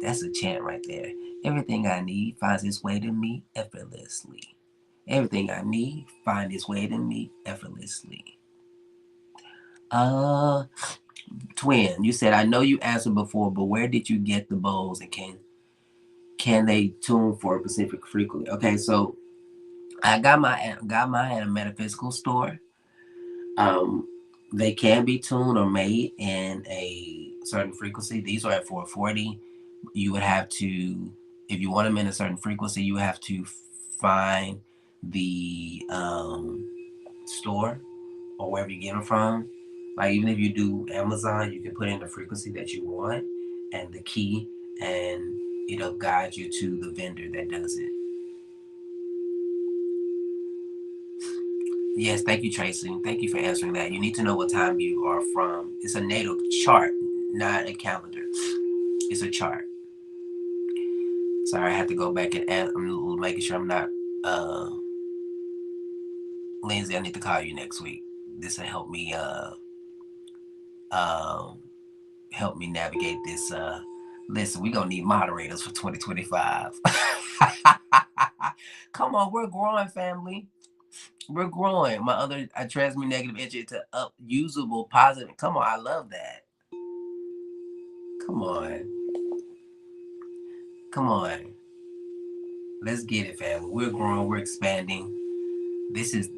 That's a chant right there. Everything I need finds its way to me effortlessly. Everything I need finds its way to me effortlessly. Twin, you said, I know you answered before, but where did you get the bowls, and can they tune for a specific frequency? Okay, so I got mine at a metaphysical store. They can be tuned or made in a certain frequency. These are at 440. You would have to, if you want them in a certain frequency, you have to find the store or wherever you get them from. Like even if you do Amazon, you can put in the frequency that you want and the key, and it'll guide you to the vendor that does it. Yes, thank you, Tracy. Thank you for answering that. You need to know what time you are from. It's a natal chart, not a calendar. It's a chart. Sorry, I have to go back and I'm making sure I'm not Lindsay, I need to call you next week. This will um help me navigate this. Listen, we're gonna need moderators for 2025. Come on, we're growing, family. We're growing. My other, I transmute negative energy to up usable positive. Come on, I love that. Come on. Come on. Let's get it, family. We're growing, we're expanding. This is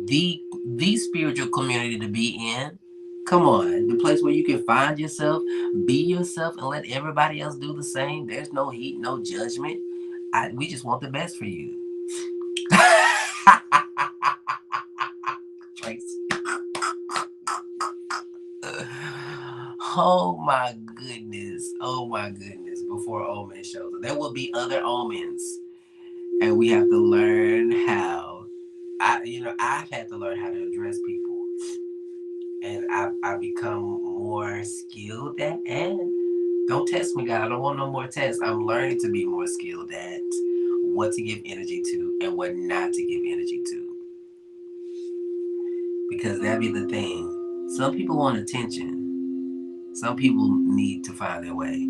the spiritual community to be in. Come on, the place where you can find yourself, be yourself, and let everybody else do the same. There's no heat, no judgment. We just want the best for you. Oh my goodness. Oh my goodness. Before Omen shows up, there will be other omens. And we have to learn how. I've had to learn how to address people. And I've become more skilled at, and don't test me, God. I don't want no more tests. I'm learning to be more skilled at what to give energy to and what not to give energy to. Because that be the thing. Some people want attention. Some people need to find their way.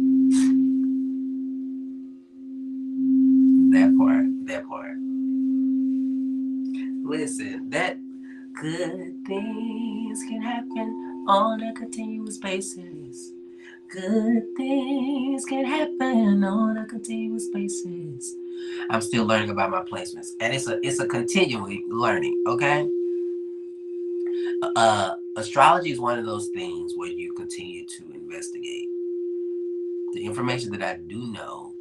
That part. That part. Listen, that good things can happen on a continuous basis. Good things can happen on a continuous basis. I'm still learning about my placements, and it's a continually learning. Okay, astrology is one of those things where you continue to investigate. The information that I do know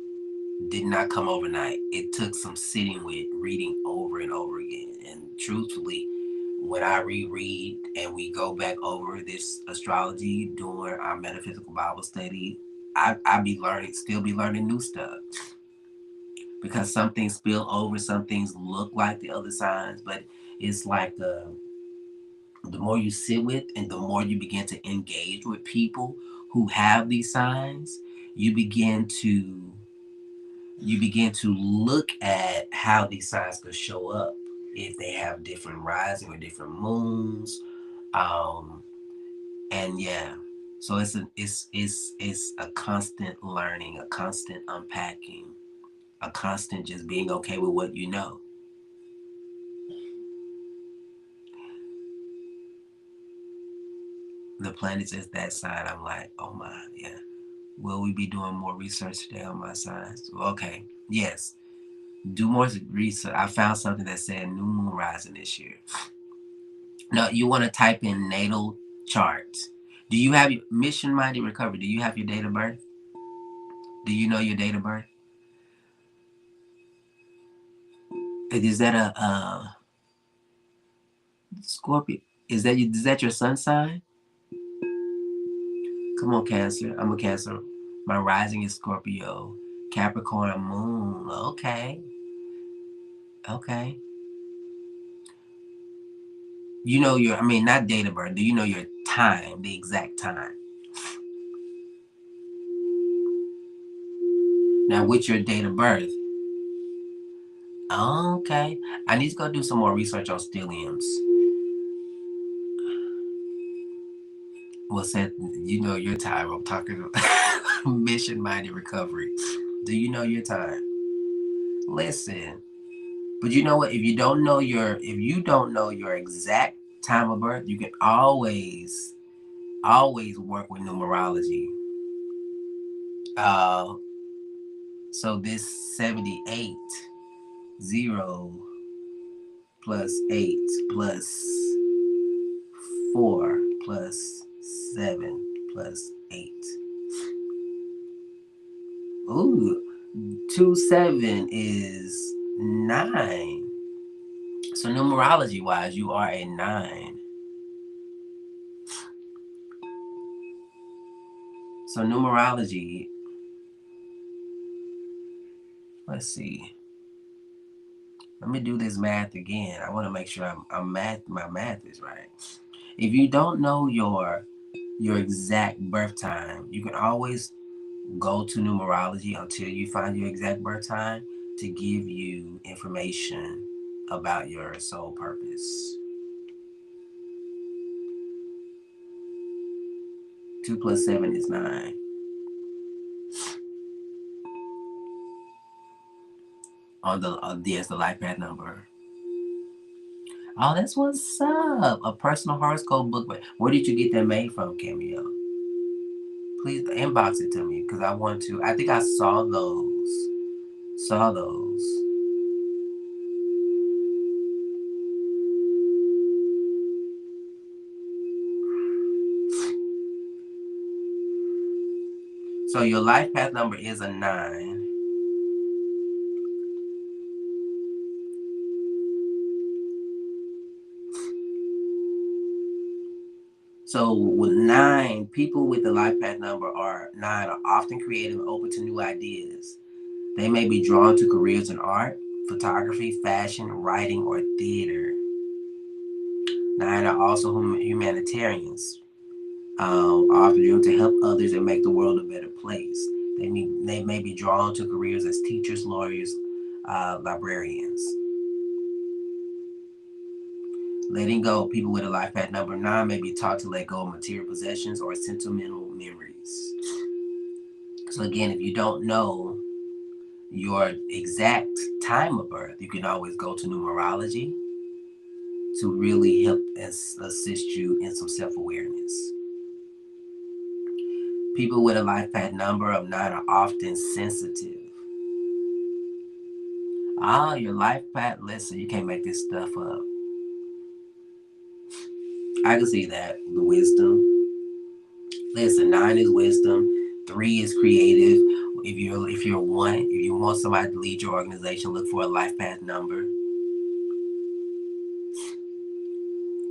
did not come overnight. It took some sitting with, reading over and over again. And truthfully, when I reread and we go back over this astrology during our metaphysical Bible study, I be learning, still be learning new stuff. Because some things spill over, some things look like the other signs, but it's like the more you sit with and the more you begin to engage with people who have these signs, you begin to look at how these signs could show up if they have different rising or different moons. Um, and yeah, so it's a constant learning, a constant unpacking, a constant just being okay with what you know. The planet is that sign. I'm like, oh my, yeah. Will we be doing more research today on my signs? Okay, yes. Do more research. I found something that said new moon rising this year. No, you want to type in natal chart. Do you have mission minded recovery? Do you have your date of birth? Do you know your date of birth? Is that a Scorpio? Is that your sun sign? Come on, Cancer. I'm a Cancer. My rising is Scorpio. Capricorn moon. Okay. Okay. You know your, I mean, not date of birth. Do you know your time, the exact time? Now, with your date of birth, okay. I need to go do some more research on stelliums. Well, said, you know your time. I'm talking mission minded recovery. Do you know your time? Listen, but you know what? If you don't know your exact time of birth, you can always work with numerology. Uh, so this 78, 0 plus 8 plus 4 plus 7 plus 8. Ooh, 2 7 is 9. So numerology wise, you are a 9. So numerology, let's see. Let me do this math again. I want to make sure my math is right. If you don't know your exact birth time, you can always go to numerology until you find your exact birth time to give you information about your soul purpose. 2 plus 7 is 9. On the there's the life path number. Oh, that's what's up. A personal horoscope book. Where did you get that made from, Cameo? Please inbox it to me because I want to. I think I saw those. Saw those. So your life path number is a 9. So with 9, people with the life path number 9 are often creative and open to new ideas. They may be drawn to careers in art, photography, fashion, writing, or theater. 9 are also humanitarians, often driven to help others and make the world a better place. They may be drawn to careers as teachers, lawyers, librarians. Letting go. People with a life path number 9 may be taught to let go of material possessions or sentimental memories. So again, if you don't know your exact time of birth, you can always go to numerology to really help assist you in some self-awareness. People with a life path number of 9 are often sensitive. Your life path, listen, you can't make this stuff up. I can see that. The wisdom. Listen, 9 is wisdom. 3 is creative. If you want somebody to lead your organization, look for a life path number.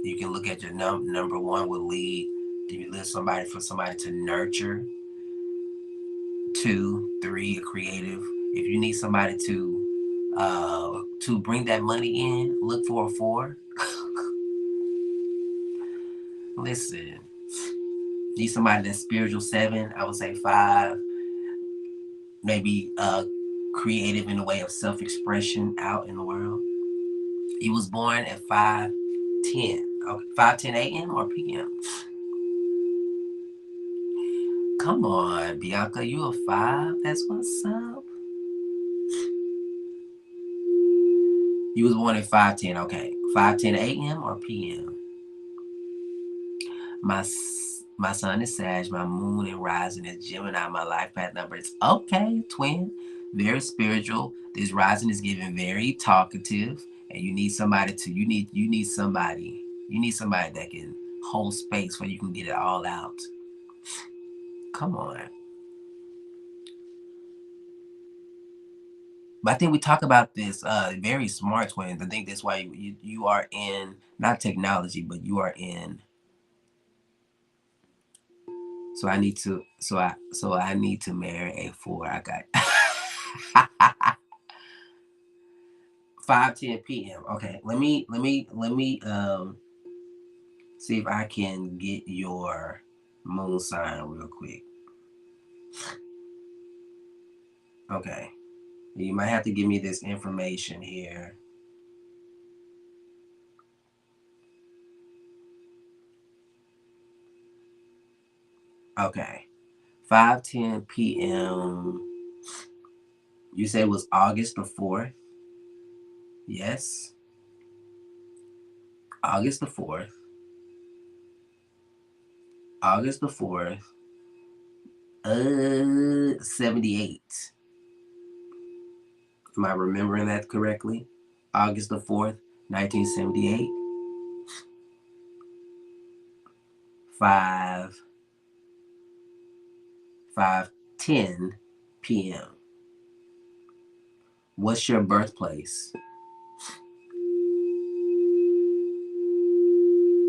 You can look at your number 1 will lead. If you list somebody to nurture. 2, 3, a creative. If you need somebody to bring that money in, look for a 4. Listen, need somebody that's spiritual, 7. I would say 5. Maybe creative in the way of self-expression out in the world. He was born at 5:10. Okay, 5:10 a.m. or p.m. Come on, Bianca, you a 5? That's what's up. You was born at 5:10. Okay, 5:10 a.m. or p.m. My sun is Sag, my moon and rising is Gemini. My life path number is okay, twin. Very spiritual. This rising is giving very talkative, and you need somebody that can hold space where you can get it all out. Come on. But I think we talk about this very smart, twins. I think that's why you are in not technology, but you are in. So I need to marry a 4. I got 5:10 p.m. Okay, let me see if I can get your moon sign real quick. Okay, you might have to give me this information here. Okay, 5:10 p.m. You said it was August the 4th. Yes, August the 4th. August the 4th. 78. Am I remembering that correctly? August the 4th, 1978. 5:10 p.m. What's your birthplace?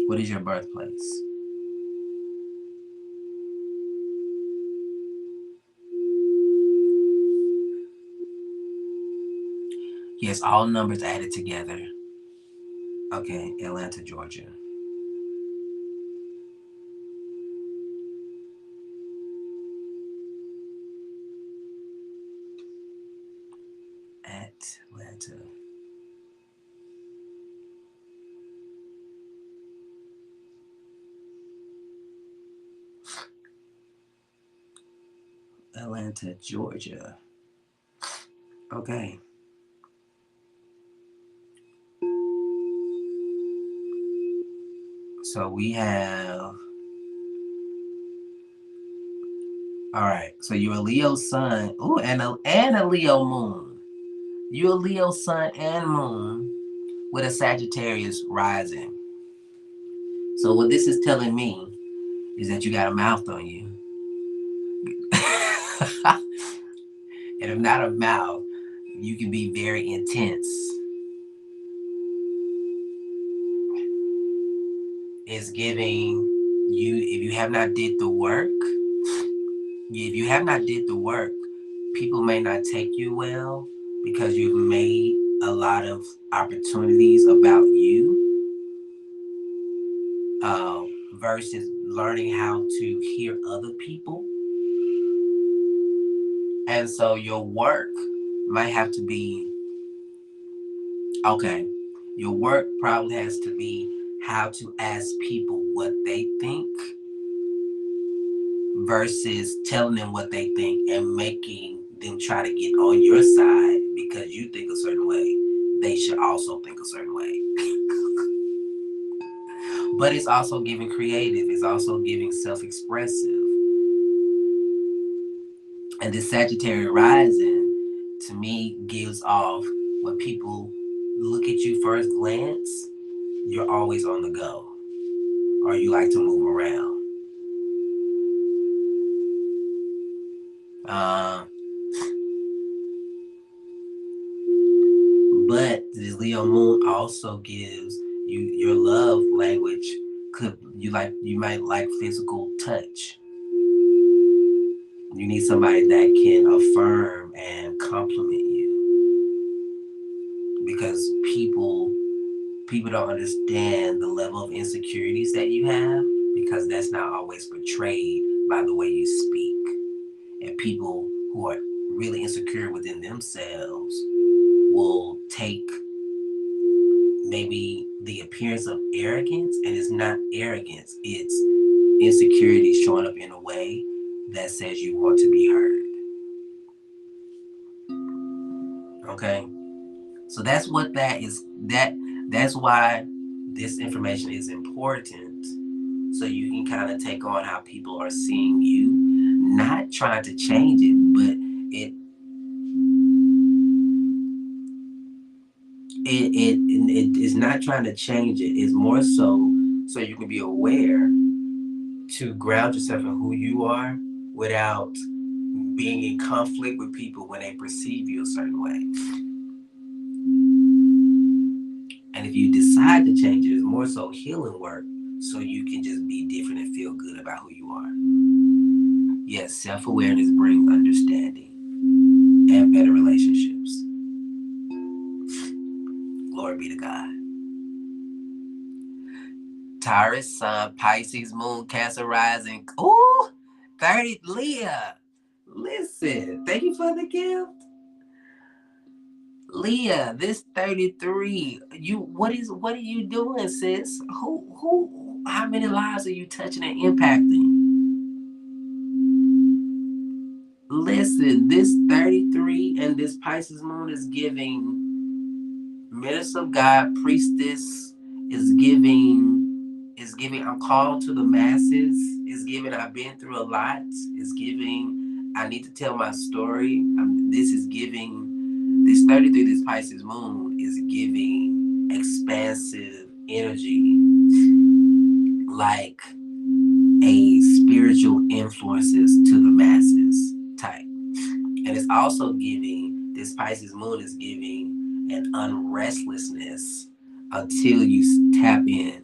What is your birthplace? Yes, all numbers added together. Okay, Atlanta, Georgia. Atlanta. Atlanta, Georgia. Okay. So we have. All right. So you're a Leo sun. Ooh, and a Leo moon. You're a Leo sun and moon with a Sagittarius rising. So what this is telling me is that you got a mouth on you. And if not a mouth, you can be very intense. It's giving you, if you have not did the work, people may not take you well because you've made a lot of opportunities about you, versus learning how to hear other people. And so your work might have to be, okay, your work probably has to be how to ask people what they think versus telling them what they think and making them try to get on your side because you think a certain way. They should also think a certain way. But it's also giving creative. It's also giving self-expressive. And the Sagittarius rising, to me, gives off when people look at you first glance, you're always on the go. Or you like to move around. But this Leo moon also gives you your love language. You might like physical touch. You need somebody that can affirm and compliment you, because people don't understand the level of insecurities that you have, because that's not always portrayed by the way you speak. And people who are really insecure within themselves will take maybe the appearance of arrogance, and it's not arrogance, it's insecurity showing up in a way that says you want to be heard. Okay, so that's what that is. That's why this information is important, so you can kind of take on how people are seeing you, not trying to change it, but it is not trying to change it. It's more so you can be aware to ground yourself in who you are without being in conflict with people when they perceive you a certain way. And if you decide to change it, it's more so healing work, so you can just be different and feel good about who you are. Yes, self-awareness brings understanding and better relationships. Glory be to God. Taurus, Sun, Pisces, Moon, Cancer, Rising. Ooh, 30, Leah. Listen, thank you for the gift. Leah, this 33. What are you doing, sis? How many lives are you touching and impacting? Listen, this 33 and this Pisces moon is giving Minister of God, Priestess, is giving I'm called to the masses, is giving I've been through a lot, is giving I need to tell my story. This is giving, this 33, this Pisces moon is giving expansive energy, like a spiritual influences to the masses type. And it's also giving, this Pisces moon is giving an unrestlessness until you tap in.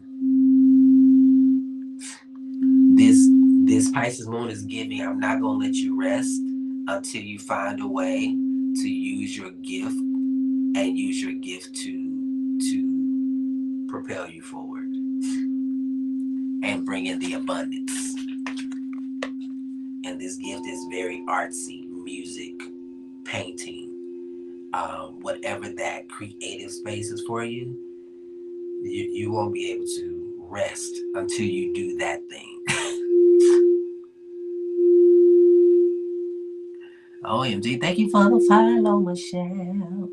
This Pisces moon is giving, I'm not going to let you rest until you find a way to use your gift, and use your gift to propel you forward and bring in the abundance. And this gift is very artsy, music, painting, whatever that creative space is for you, you won't be able to rest until you do that thing. OMG. Thank you for the follow, Michelle.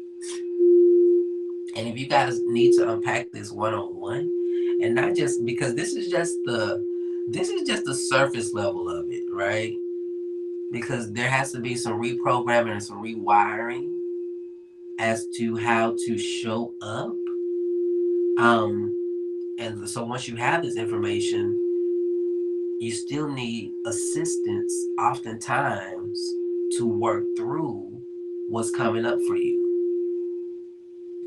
And if you guys need to unpack this one-on-one, and not just because this is just the surface level of it, right? Because there has to be some reprogramming and some rewiring as to how to show up. And so once you have this information, you still need assistance oftentimes to work through what's coming up for you.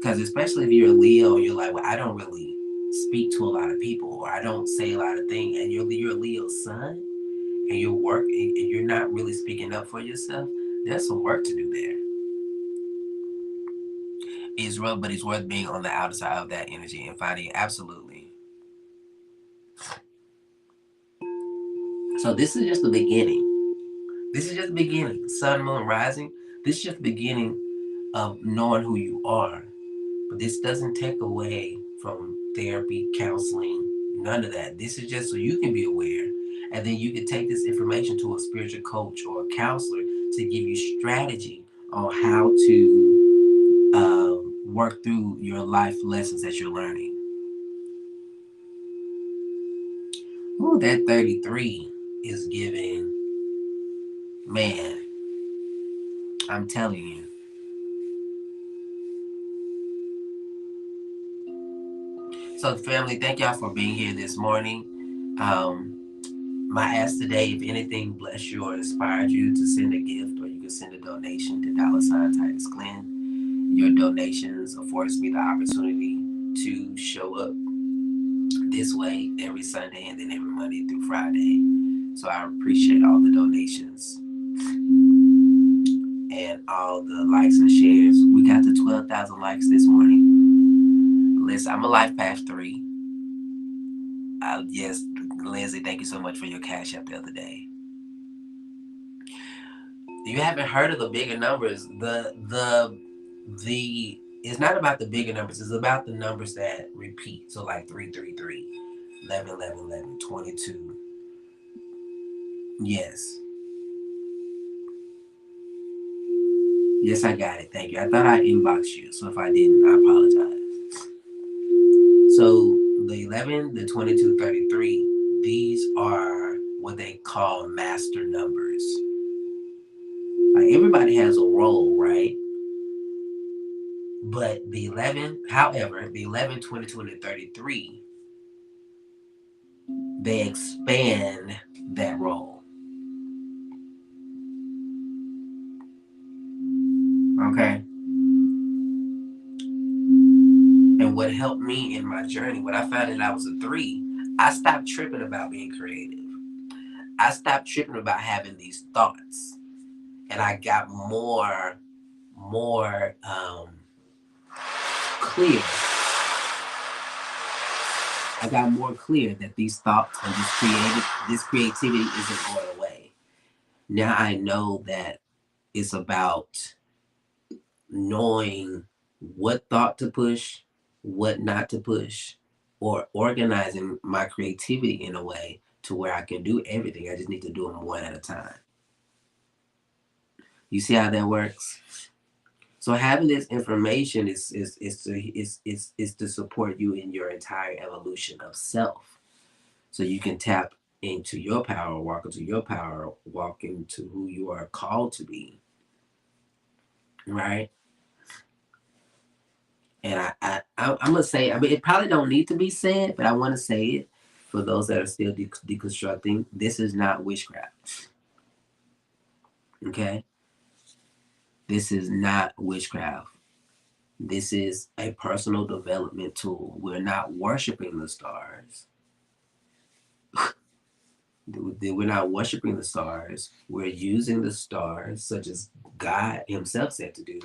Because especially if you're a Leo, you're like, well, I don't really speak to a lot of people, or I don't say a lot of things, and you're a Leo sun, and and you're not really speaking up for yourself. There's some work to do there. But it's worth being on the outside of that energy and finding it. Absolutely. So this is just the beginning. This is just the beginning. Sun, moon, rising. This is just the beginning of knowing who you are. But this doesn't take away from therapy, counseling, none of that. This is just so you can be aware. And then you can take this information to a spiritual coach or a counselor to give you strategy on how to work through your life lessons that you're learning. Ooh, that 33 is giving, man, I'm telling you. So, family, thank y'all for being here this morning. My ask today, if anything blessed you or inspired you, to send a gift, or you can send a donation to $Titus Glenn. Your donations affords me the opportunity to show up this way every Sunday and then every Monday through Friday. So I appreciate all the donations and all the likes and shares. We got to 12,000 likes this morning. Listen, I'm a Life Path 3. Yes, Lindsay, thank you so much for your CashAPP the other day. You haven't heard of the bigger numbers. The it's not about the bigger numbers. It's about the numbers that repeat. So like 333, 11, 11, 11, 22. Yes. Yes, I got it. Thank you. I thought I inboxed you. So if I didn't, I apologize. So the 11, the 22, 33, these are what they call master numbers. Like everybody has a role, right? But the 11, however, the 11, 22, and the 33, they expand that role. Okay? And what helped me in my journey, when I found that I was a 3, I stopped tripping about being creative. I stopped tripping about having these thoughts. And I got more clear. I got more clear that these thoughts and this creativity isn't going away. Now I know that it's about knowing what thought to push, what not to push, or organizing my creativity in a way to where I can do everything. I just need to do them one at a time. You see how that works? So having this information is to support you in your entire evolution of self. So you can tap into your power, walk into your power, walk into who you are called to be. Right? And I'm gonna say, I mean, it probably don't need to be said, but I want to say it for those that are still deconstructing. This is not witchcraft. Okay? This is not witchcraft. This is a personal development tool. We're not worshiping the stars. We're not worshiping the stars. We're using the stars, such as God Himself said to do.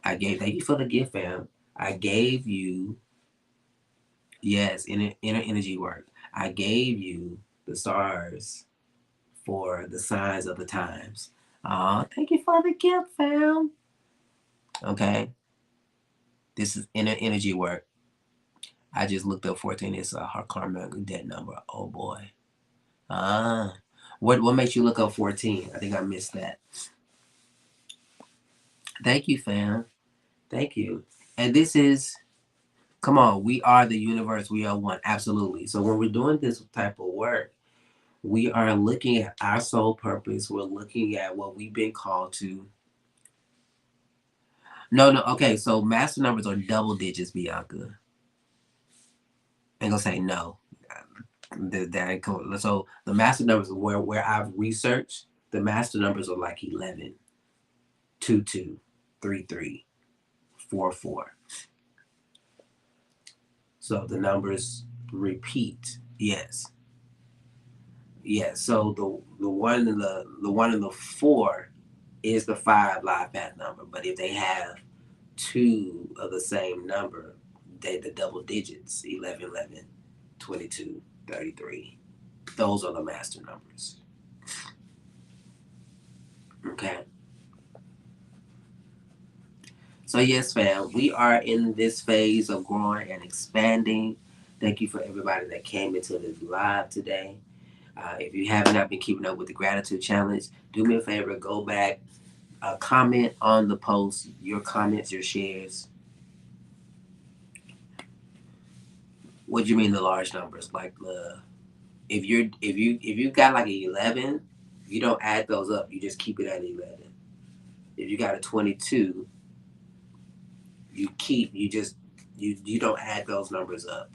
Thank you for the gift, fam. I gave you, yes, inner energy work. I gave you the stars for the signs of the times. Thank you for the gift, fam. Okay. This is inner energy work. I just looked up 14. It's a karma debt number. Oh boy. What makes you look up 14? I think I missed that. Thank you, fam. Thank you. And this is, come on, we are the universe. We are one. Absolutely. So when we're doing this type of work, we are looking at our soul purpose. We're looking at what we've been called to. No, no. Okay. So master numbers are double digits, Bianca. I'm going to say no. That ain't cool. So the master numbers where I've researched, the master numbers are like 11, 2, 2, 3, 3, 4, 4. So the numbers repeat. Yes. Yes. So the one in the 4 is the 5 live path number. But if they have two of the same number, they the double digits, 11, 11, 22, 33. Those are the master numbers. Okay. So yes, fam, we are in this phase of growing and expanding. Thank you for everybody that came into this live today. If you have not been keeping up with the gratitude challenge, do me a favor, go back, comment on the post, your comments, your shares. What do you mean the large numbers? Like the if you got like an 11, you don't add those up. You just keep it at 11. If you got a 22, you don't add those numbers up.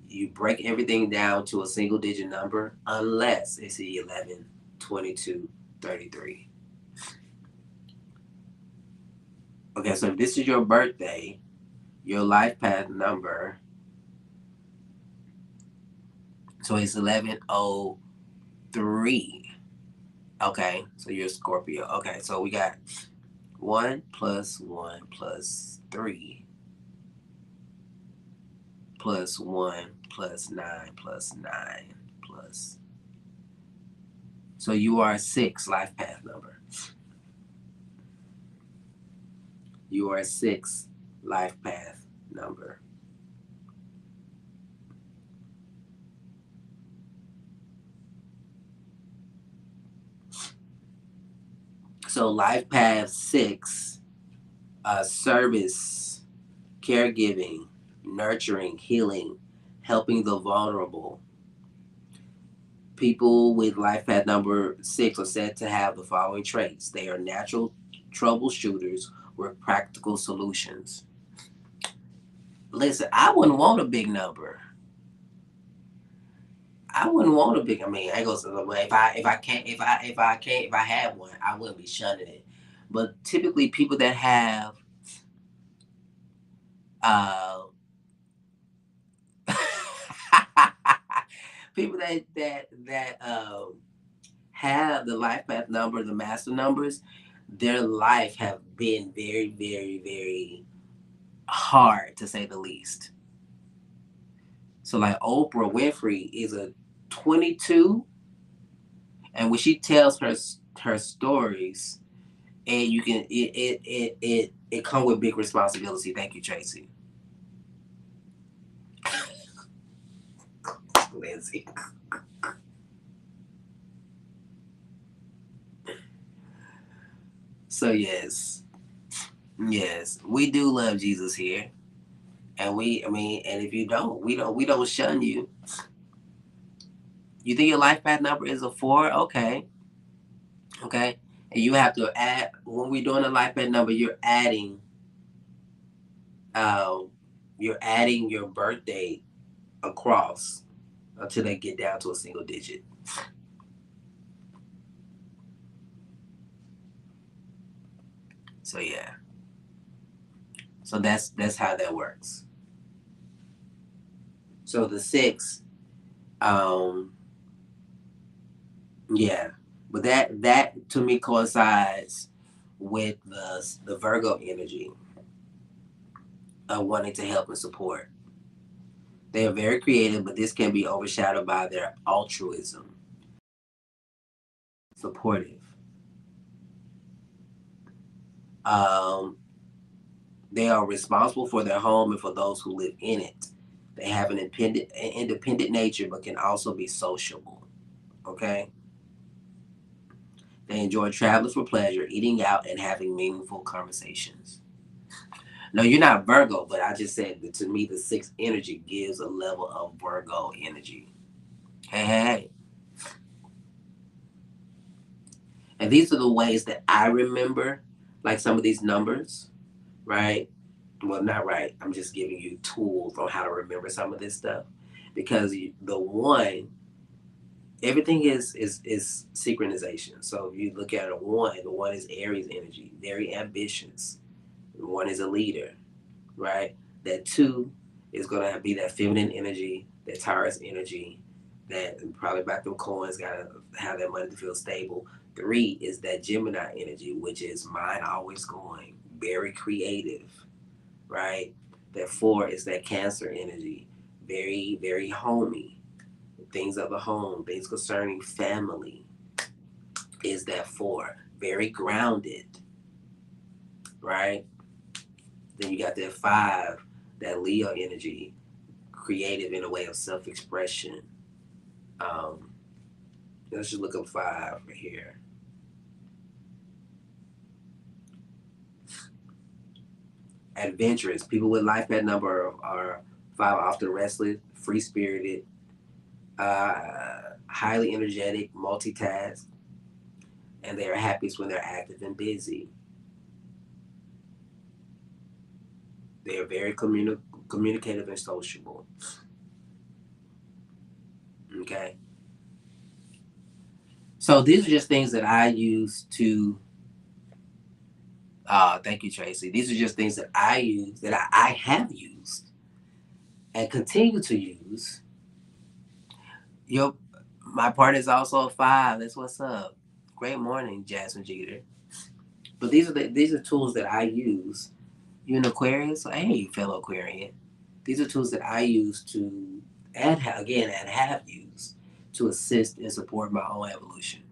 You break everything down to a single digit number unless it's 11, 22, 33. Okay, so if this is your birthday, your life path number, so it's 1103. Okay, so you're a Scorpio. Okay, so we got 1 plus 1 plus 3 plus 1 plus 9 plus 9 plus. So you are a 6 life path number. You are a 6 life path number. So life path 6, service, caregiving, nurturing, healing, helping the vulnerable. People with life path number 6 are said to have the following traits. They are natural troubleshooters with practical solutions. Listen, I wouldn't want a big number. I wouldn't want a big. I mean, I go to if I had one, I wouldn't be shunning it. But typically, people that have uh, people that have the life path number, the master numbers, their life have been very, very, very hard to say the least. So like Oprah Winfrey is a 22, and when she tells her stories, and you can it come with big responsibility. Thank you, Tracy. Lindsay. So yes, we do love Jesus here, and and if you don't, we don't shun you. You think your life path number is a 4? Okay, okay, and you have to add when we're doing a life path number. Um, you're adding your birthday across until they get down to a single digit. So yeah, so that's how that works. So the 6, um, yeah, but that to me coincides with the Virgo energy of wanting to help and support. They are very creative, but this can be overshadowed by their altruism, supportive. Um, they are responsible for their home and for those who live in it. They have an independent nature, but can also be sociable. Okay. They enjoy traveling for pleasure, eating out, and having meaningful conversations. No, you're not Virgo, but I just said that to me, the sixth energy gives a level of Virgo energy. Hey, hey, hey. And these are the ways that I remember, like some of these numbers, right? Well, not right. I'm just giving you tools on how to remember some of this stuff. Because the one, everything is synchronization. So if you look at a one, the one is Aries energy, very ambitious. One is a leader, right? That two is gonna be that feminine energy, that Taurus energy, that probably back them coins, gotta have that money to feel stable. Three is that Gemini energy, which is mind always going, very creative, right? That four is that Cancer energy, very, very homey, things of the home, things concerning family is that four, very grounded, right? Then you got that five, that Leo energy, creative in a way of self-expression. Um, let's just look up five right here. Adventurous. People with life path number are five, often restless, free-spirited, highly energetic, multitask, and they are happiest when they're active and busy. They are very communicative and sociable. Okay. So these are just things that I use to. Thank you, Tracy. These are just things that I use, that I have used and continue to use. Your my partner is also a five. That's what's up. Great morning, Jasmine Jeter. But these are tools that I use. You an Aquarius? Hey, fellow Aquarian. These are tools that I use to and have used to assist and support my own evolution.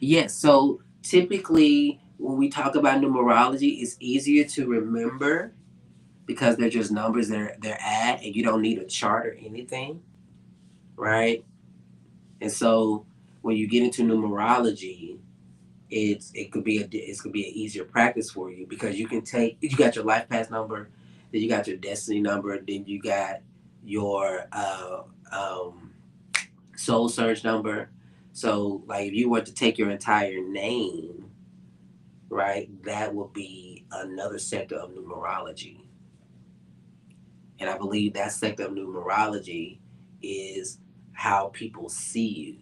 Yes. So typically, when we talk about numerology, it's easier to remember because they're just numbers they're at, and you don't need a chart or anything, right? And so when you get into numerology, it could be an easier practice for you because you got your life path number, then you got your destiny number, then you got your soul surge number. So like if you were to take your entire name, right, that would be another sector of numerology. And I believe that sector of numerology is how people see you.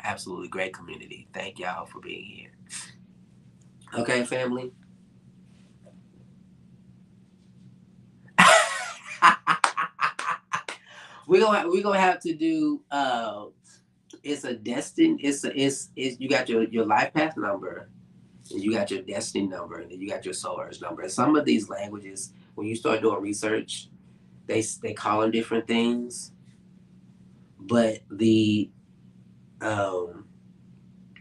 Absolutely great community. Thank y'all for being here. Okay, family. We're gonna have to do it's a destined it's you got your life path number, and you got your destiny number, and then you got your soul urge number. And some of these languages, when you start doing research, they call them different things. But the um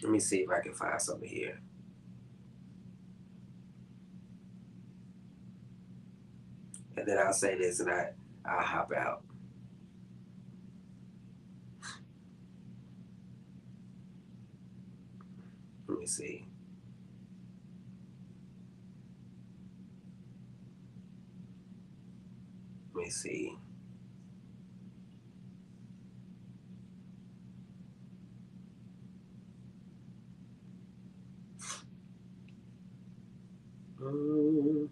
let me see if I can find something here. And then I'll say this and I'll hop out. Let me see. Let me see. Um,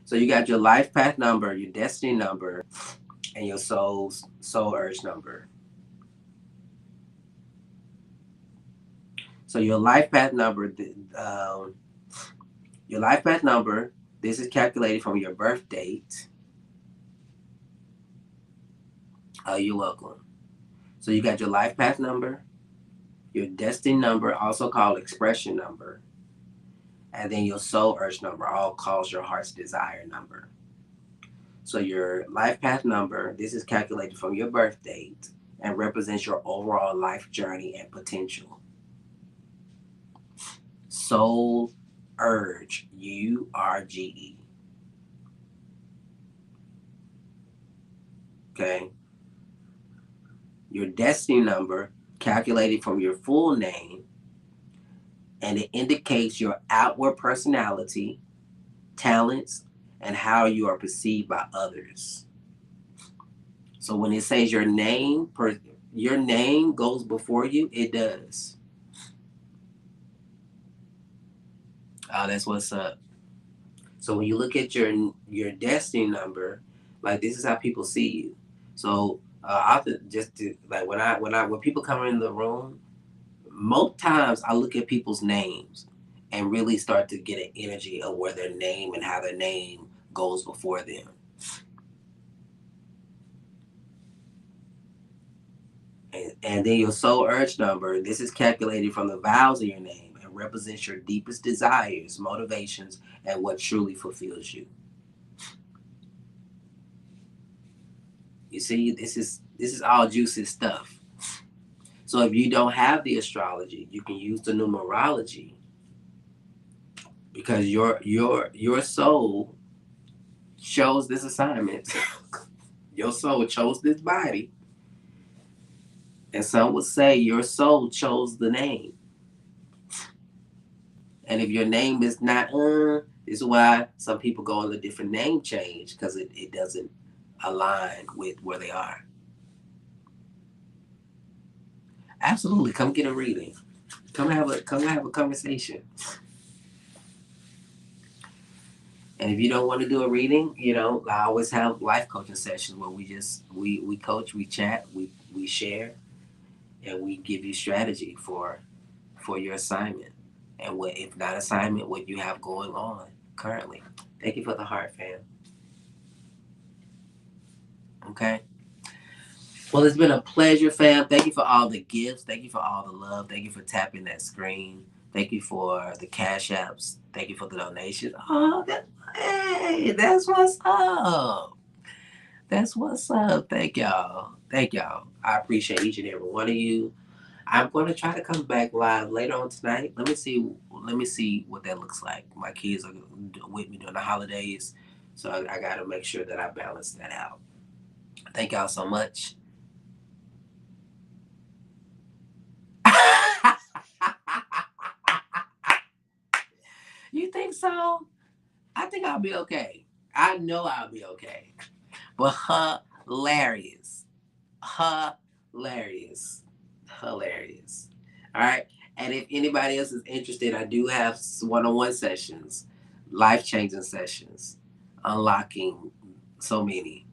so you got your life path number, your destiny number, and your soul urge number. So your life path number. This is calculated from your birth date. You're welcome. So you got your life path number, your destiny number, also called expression number, and then your soul urge number, all calls your heart's desire number. So your life path number, this is calculated from your birth date and represents your overall life journey and potential. soul urge, URGE. Okay. Your destiny number, calculated from your full name, and it indicates your outward personality, talents, and how you are perceived by others. So when it says your name goes before you, it does. Oh, that's what's up. So when you look at your destiny number, like this is how people see you. So often just to, like when people come in the room, most times I look at people's names and really start to get an energy of where their name and how their name goes before them. And then your soul urge number, this is calculated from the vowels of your name and represents your deepest desires, motivations, and what truly fulfills you. You see, this is all juicy stuff. So if you don't have the astrology, you can use the numerology because your soul chose this assignment. Your soul chose this body. And some would say your soul chose the name. And if your name is not, this is why some people go on a different name change because it doesn't align with where they are. Absolutely, come get a reading. Come have a conversation. And if you don't want to do a reading, I always have life coaching sessions where we coach, we chat, we share, and we give you strategy for your assignment and what, if not assignment, what you have going on currently. Thank you for the heart, fam. Okay. Well, it's been a pleasure, fam. Thank you for all the gifts. Thank you for all the love. Thank you for tapping that screen. Thank you for the cash apps. Thank you for the donations. Oh, hey, that's what's up. That's what's up. Thank y'all. Thank y'all. I appreciate each and every one of you. I'm going to try to come back live later on tonight. Let me see. Let me see what that looks like. My kids are with me during the holidays, so I got to make sure that I balance that out. Thank y'all so much. You think so? I think I'll be okay. I know I'll be okay. But hilarious. Hilarious. Hilarious. All right. And if anybody else is interested, I do have one-on-one sessions, life-changing sessions, unlocking so many.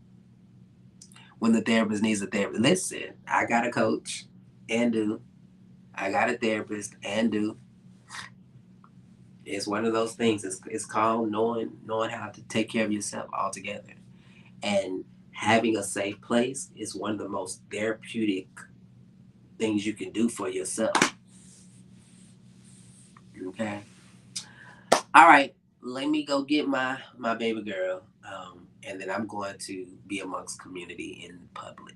When the therapist needs a therapist. Listen, I got a coach and do. I got a therapist and do. It's one of those things. It's called knowing how to take care of yourself altogether. And having a safe place is one of the most therapeutic things you can do for yourself. Okay. All right. Let me go get my baby girl. And then I'm going to be amongst community in public.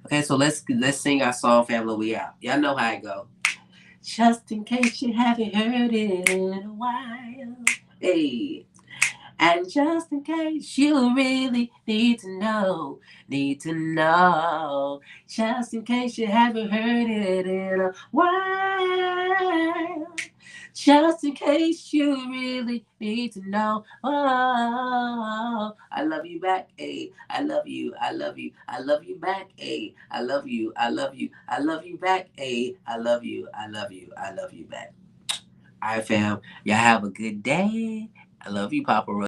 Okay, so let's sing our song, family. We out. Y'all know how it go. Just in case you haven't heard it in a while. Hey. And just in case you really need to know, just in case you haven't heard it in a while, just in case you really need to know. Oh, I love you back, eh? I love you, I love you, I love you back, eh? I love you, I love you, I love you back, eh? I love you, I love you, I love you back. All right, fam. Y'all have a good day. I love you, Papa.